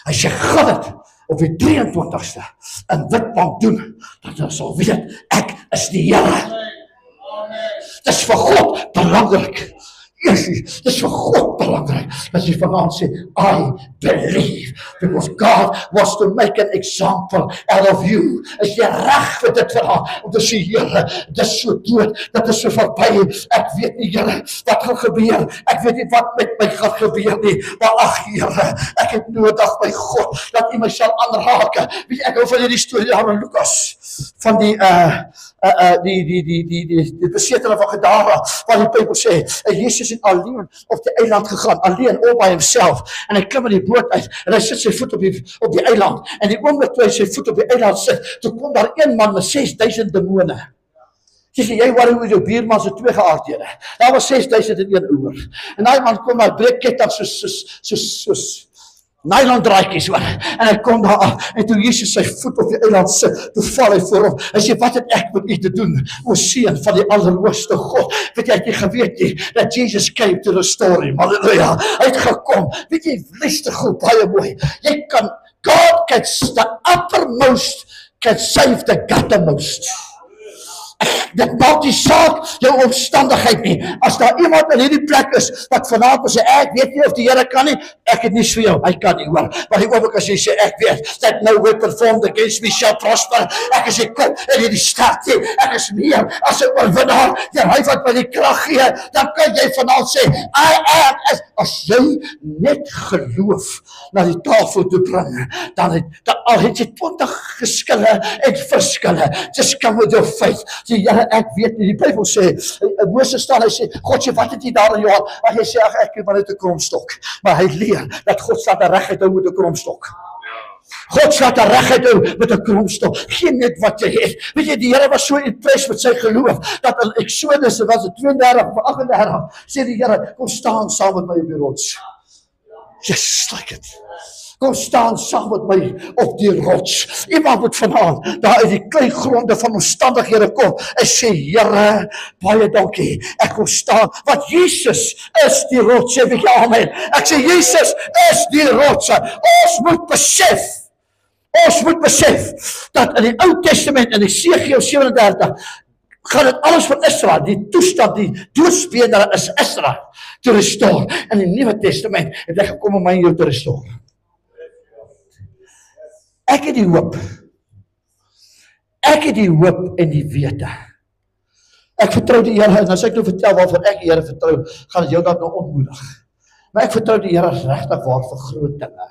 As jy gaan dit op die 23ste in Witbank doen, dat jy sal weet, ek is die Here. Dis vir God belangrik. Dis vir God belangrik, dat jy vanaand sê, I believe, because God wants to make an example out of you. Is jy reg vir dit vanaand, om te sê, Here, dit is so dood, dit is so verby, ek weet nie, Here, wat gaan gebeur, ek weet nie wat met my gaan gebeur nie, maar ag, Here, ek het nodig, my God, dat U my sal aanraak. Weet jy, ek hou van die storie daar in Lukas, van die besetene van Gadara, waar die Bybel sê, en Jesus het alleen op die eiland gegaan, alleen, all by himself, en hy klim in die boot uit, en hy sit sy voet op die eiland, en die oomblik toe hy sy voet op die eiland sit, toe kom daar een man met 6000 demone. Jy worry oor jou buurman se 2 geaardhede. Daar was 6001 oor. En daai man kom daar, breek ketting soos nylon draadjies oor, en hy kom daar af, en toe Jesus sy voet op die eiland sit, toe val hy voor hom, hy sê, wat het ek met u te doen, o seun van die allerhoogste God, weet jy, het jy geweet nie, dat Jesus came to restore him, halleluja, hy het gekom, weet jy, luister goed, baie mooi, God can, the uppermost can save the guttermost. Dit maak nie saak jou omstandigheid nie. As daar iemand in hierdie plek is wat vanaand sê, ek weet nie of die Here kan nie, ek het nie vir jou, hy kan nie hoor. Maar die oomblik as jy sê, ek weet, that no weapon formed against me shall prosper, ek is die kop en jy die start sê, ek is meer as 'n oorwinnaar, hy wat my die krag gee, dan kan jy vanaand sê, I am, as jy net geloof na die tafel toe bring, dan al het jy 20 geskille en verskille, just come with your faith, die Here Here, ek weet nie, die Bybel sê, Moses staan, hy sê, God sê, wat het jy daar in jou hand? En hy sê, ag, ek het maar net 'n kromstok. Maar hy leer, dat God sal reguit hou met 'n kromstok. God sal reguit hou met 'n kromstok. Geen net wat jy het. Weet jy, die Here was so impressed met sy geloof, dat in Exodus, was het 32 of 38, sê die Here, kom staan saam met my op die rots. Just like it. Kom staan saam met my op die rots. Iemand moet vanaand daar uit die klei gronde van omstandighede kom en sê, Here, baie dankie, ek kom staan, want Jesus is die rots, sê ek amen. Ek sê, Jesus is die rots. Ons moet besef, dat in die Ou Testament, in Esegiel 37, gaan dit alles van Israel, die toestand, die doodsbene is Israel, te restore. In die Nuwe Testament het hy gekom om my en jou te restore. Ek het die hoop. Ek het die hoop en die wete. Ek vertrou die Here, en as ek nou vertel waarvan ek die Here vertrou, gaan dit jou dat nou ontmoedig. Maar ek vertrou die Here regtig waar vir groot dinge.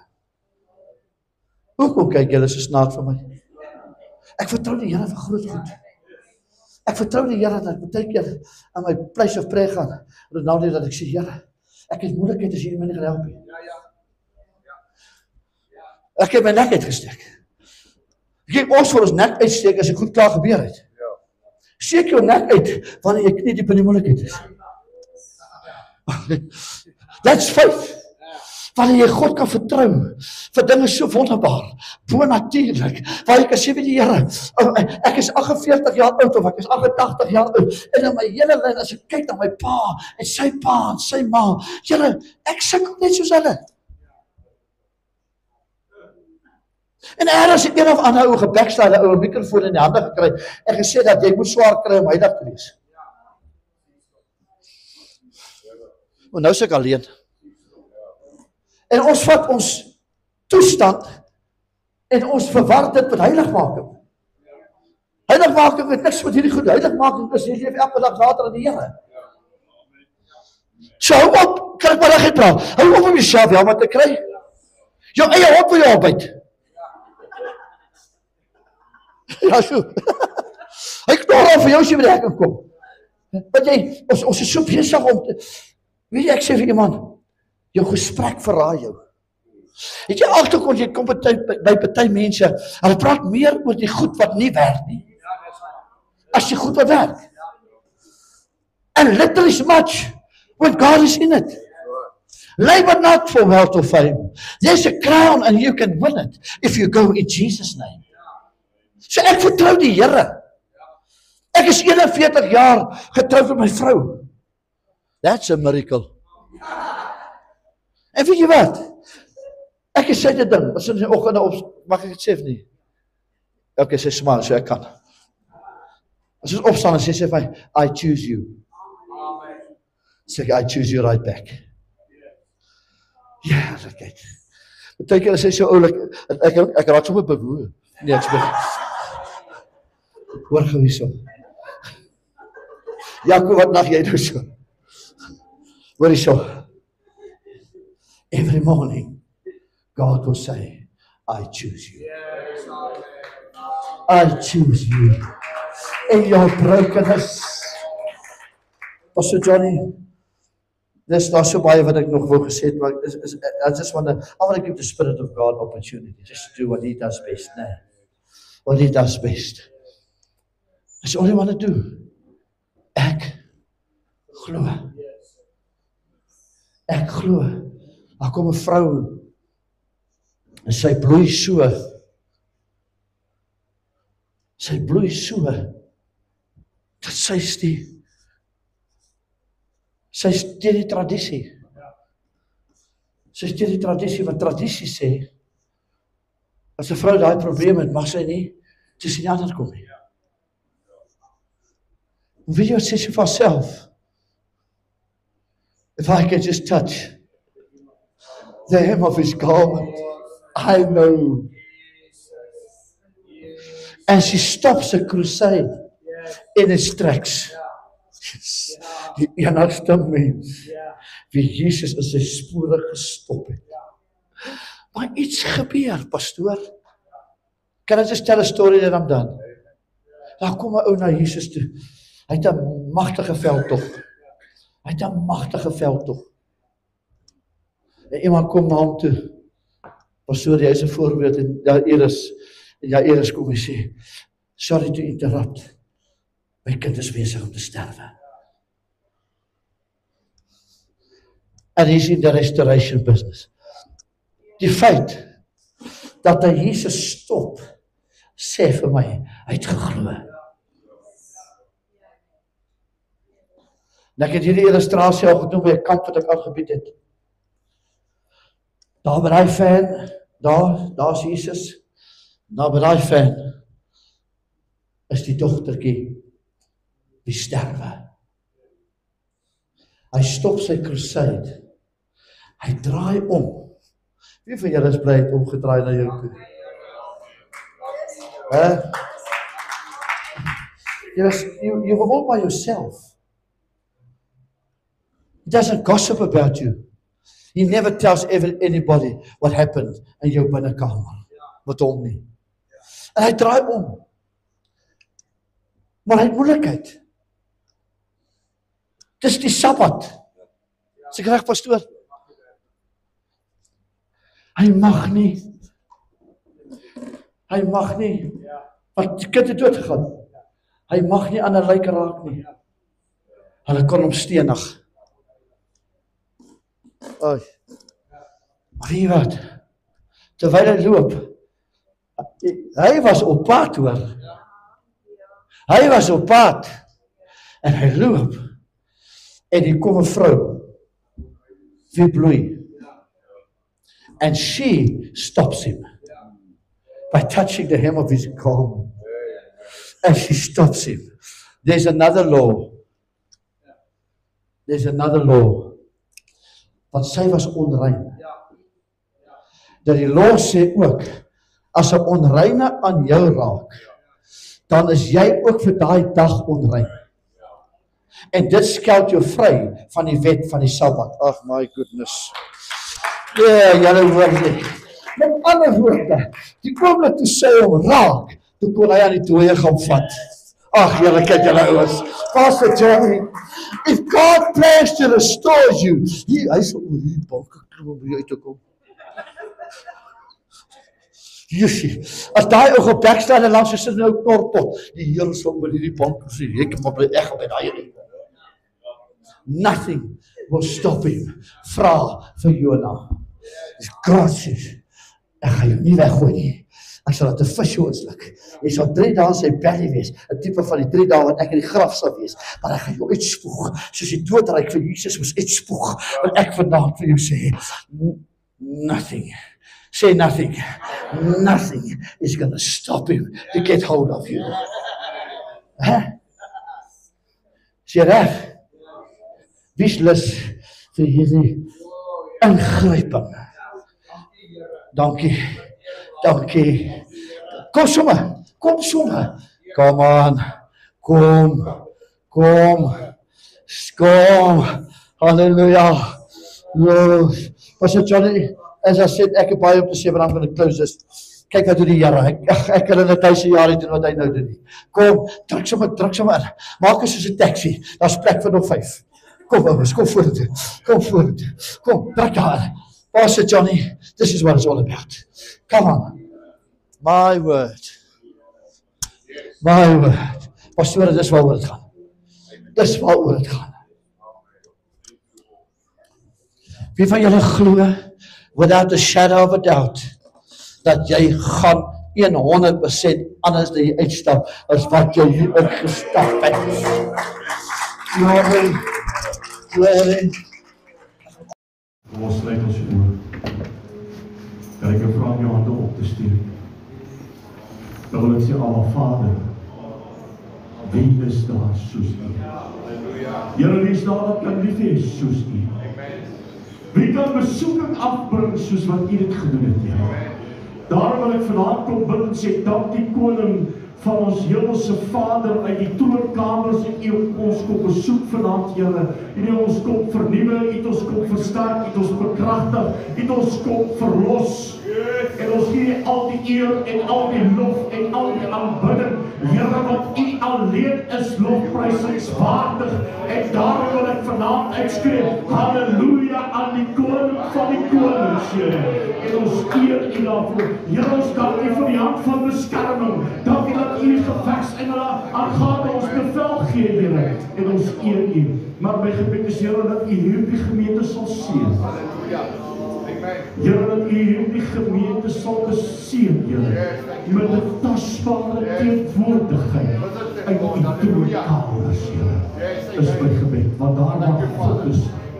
Hoekom kyk julle so snaaks vir my? Ek vertrou die Here vir groot goed. Ek vertrou die Here dat ek baie keer aan my place of prayer gaan, en nou net dat ek sê, Here, ek het moeilikheid as jy my nie gaan help nie. Ek het my nek uitgesteek. Ons vir ons nek uitsteek as ek goed klaar gebeur het. Steek jou nek uit, wanneer jy knie diep in die moeilikheid is. That's faith. Wanneer jy God kan vertrou, vir dinge so wonderbaar, bonatuurlik, waar jy kan sê, weet die Here, ek is 48 jaar oud, of ek is 88 jaar oud, en in my hele lewe, as ek kyk na my pa, en sy pa, en sy ma, Here, ek sukkel net soos hulle. En as ek een of ander ou gebackslide, ou 'n mikrofoon in die hande gekry, en gesê dat jy moet swaar kry om heilig te wees. Maar nou is ek alleen. En ons vat ons toestand, en ons verwar dit met heiligmaking. Heiligmaking het niks met hierdie goed. Heiligmaking is, jy leef elke dag later in die Here. So hou op, kan ek maar reg praat, hou op om jouself jammer te kry. Jou eie hond wil jou opbyt. Ja, so. Hy knor al vir jou as jy by die hek kan kom. Want jy, ons is so besig om te, weet jy, ek sê vir iemand, jou gesprek verraai jou. Het jy agterkom, jy kom by party mense, hulle praat meer oor die goed wat nie werk nie, as die goed wat werk. And little is much, when God is in it. Labor not for wealth or fame. There's a crown and you can win it, if you go in Jesus' name. So ek vertrou die Here. Ek is 41 jaar getroud met my vrou. That's a miracle. En weet jy wat? Ek is sy ding, as in die oggend op, mag ek het sê of nie? Ok, sy smile, so ek kan. As ons opstaan en sê vir my, I choose you. Sê ek, I choose you right back. Ja, dat kyk. Betekent as sy so oulik, ek raak sommer bewoe. Nee, ek sê, hoor gou hierso. Jaco, wat nag jy nou so? Hoor hierso. Every morning, God will say, I choose you. I choose you. In your brokenness. Pastor Johnny, there's not so baie wat ek nog wou gesê het, maar I just want to give the Spirit of God opportunity, just to do what He does best. Nee. What He does best. That's all I want to do. Ek glo. Ek glo. Daar kom 'n vrou, en sy bloei so. Sy bloei so, dat sy is teen die tradisie. Sy is teen die tradisie, want tradisie sê, as 'n vrou daai probleem het, mag sy nie tussen die ander kom nie. Weet jy wat sê sy vir haarself? If I can just touch the hem of His garment, I know. And she stops a crusade in its tracks. Yes. Die enigste mens wie Jesus in sy spore gestop het. Maar iets gebeur, pastoor. Can I just tell a story that I'm done? Daar kom 'n ou na Jesus toe. Hy het 'n magtige veldtog. Hy het 'n magtige veldtog. En iemand kom na hom toe. Pastoor, jy is 'n voorbeeld en Jairus kom en sê, sorry to interrupt. My kind is besig om te sterwe. And he's in the restoration business. Die feit dat hy Jesus stop, sê vir my, hy het geglo. En ek het hierdie illustrasie al genoem by 'n kamp wat ek aangebied het. Daar by daai fan, daar's Jesus. Daar by daai fan is die dogtertjie die sterwe. Hy stop sy crusade. Hy draai om. Wie van julle is bly het omgedraai na jou toe? You were all by yourself. He doesn't gossip about you. He never tells anybody what happened in jou binnekamer. Met hom nie. En hy draai om. Maar hy het moeilikheid. Dis die Sabbat. Is ek reg, pastoor? Hy mag nie, want die kind het doodgegaan. Hy mag nie aan 'n lijk raak nie. Hulle kon hom stenig. Oei. Maar weet wat? Terwyl hy loop, hy was op pad hoor. Hy was op pad. En hy loop. En hier kom 'n vrou. Wie bloei. And she stops him by touching the hem of his garment. And she stops him. There's another law. Want sy was onrein. Dat die law sê ook, as 'n onreine aan jou raak, dan is jy ook vir daai dag onrein. En dit skeld jou vry van die wet van die Sabbat. Ag my goodness. Ja, julle hoor nie. Met ander woorde, die oomblik toe sy hom raak, toe kon hy aan die dooie gaan vat. Ag, julle kyk julle ouers. Pastor Johnny, if God plans to restore you, hy sal oor die banke klim om by uit te kom. Jessie, as daai ou op backstaan en langs sit nou knorpot, die Here sal oor die bank sê, ek moet bly ek op daai nie. Nothing will stop him. Vra vir Jonah. Dis gracious. Ek gaan jou nie weggooi nie. Ek sal dit 'n vis oorsluk. Jy sal 3 dae in sy belly wees. 'n tipe van die 3 dae wat ek in die graf sal wees. Maar ek gaan jou uitspoeg. Soos die doodryk vir Jesus moes uitspoeg. Want ek vandag vir jou sê, nothing. Say nothing. Nothing is going to stop him to get hold of you. Is jy reg? Wie's lus vir hierdie ingryping? Dankie. Kom sommer. Come on. Kom. Hallelujah. Lord. Pastor Johnny, as I said, ek het baie om te sê, but I'm going to close this. Kyk wat doen die Here. Ek kan in 1000 jaar doen wat hy nou doen nie. Kom, druk sommer in. Maak is soos 'n taxi. Daar's plek vir nog 5. Kom ouens, kom vorentoe. Kom, druk daar. Pastor Johnny, this is what it's all about. Come on. My word. Pastoor, dis waaroor dit gaan. Wie van julle glo, without a shadow of a doubt, dat jy gaan 100% anders dan jy uitstap, as wat jy hier ingestap het. Glory. Ons sluit ons oor. Dat ek jou vra om jou hande op te steek. Dan wil ek sê, Abba Vader, wie is daar soos U? Here, wie is daar wat kan lief hê soos U? Wie kan besoeking afbring soos wat U dit gedoen het, Here? Daarom wil ek vanaand kom bid en sê, dank die koning van ons hemelse Vader uit die troonkamers en U ons kom besoek vanaand, Here. U ons kom vernuwe, U ons kom versterk, U ons bekragtig, U ons kom verlos. En ons gee al die eer en al die lof en al die aanbidding, Here, want U alleen is lofprysingswaardig. En daarom wil ek vanaand uitskree, halleluja aan die koning van die konings, Here. En ons eer U daarvoor. Here, ons dank U vir die hand van beskerming. Dankie dat U die gevegsengele aangaande ons bevel gee, Here. En ons eer U. Maar my gebed is, Here, dat U hierdie gemeente sal seën. Here, dat U hierdie gemeente sal beseën, Here, met 'n tasbare teenwoordigheid uit U troonkamers, Here. Is my gebed, want daar waar God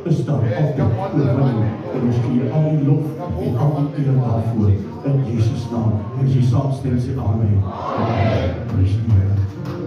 is daar altyd oorwinning. En ons gee al die lof en al die eer daarvoor in Jesus naam. En as jy saamstem, sê amen. Amen. Prys die Here.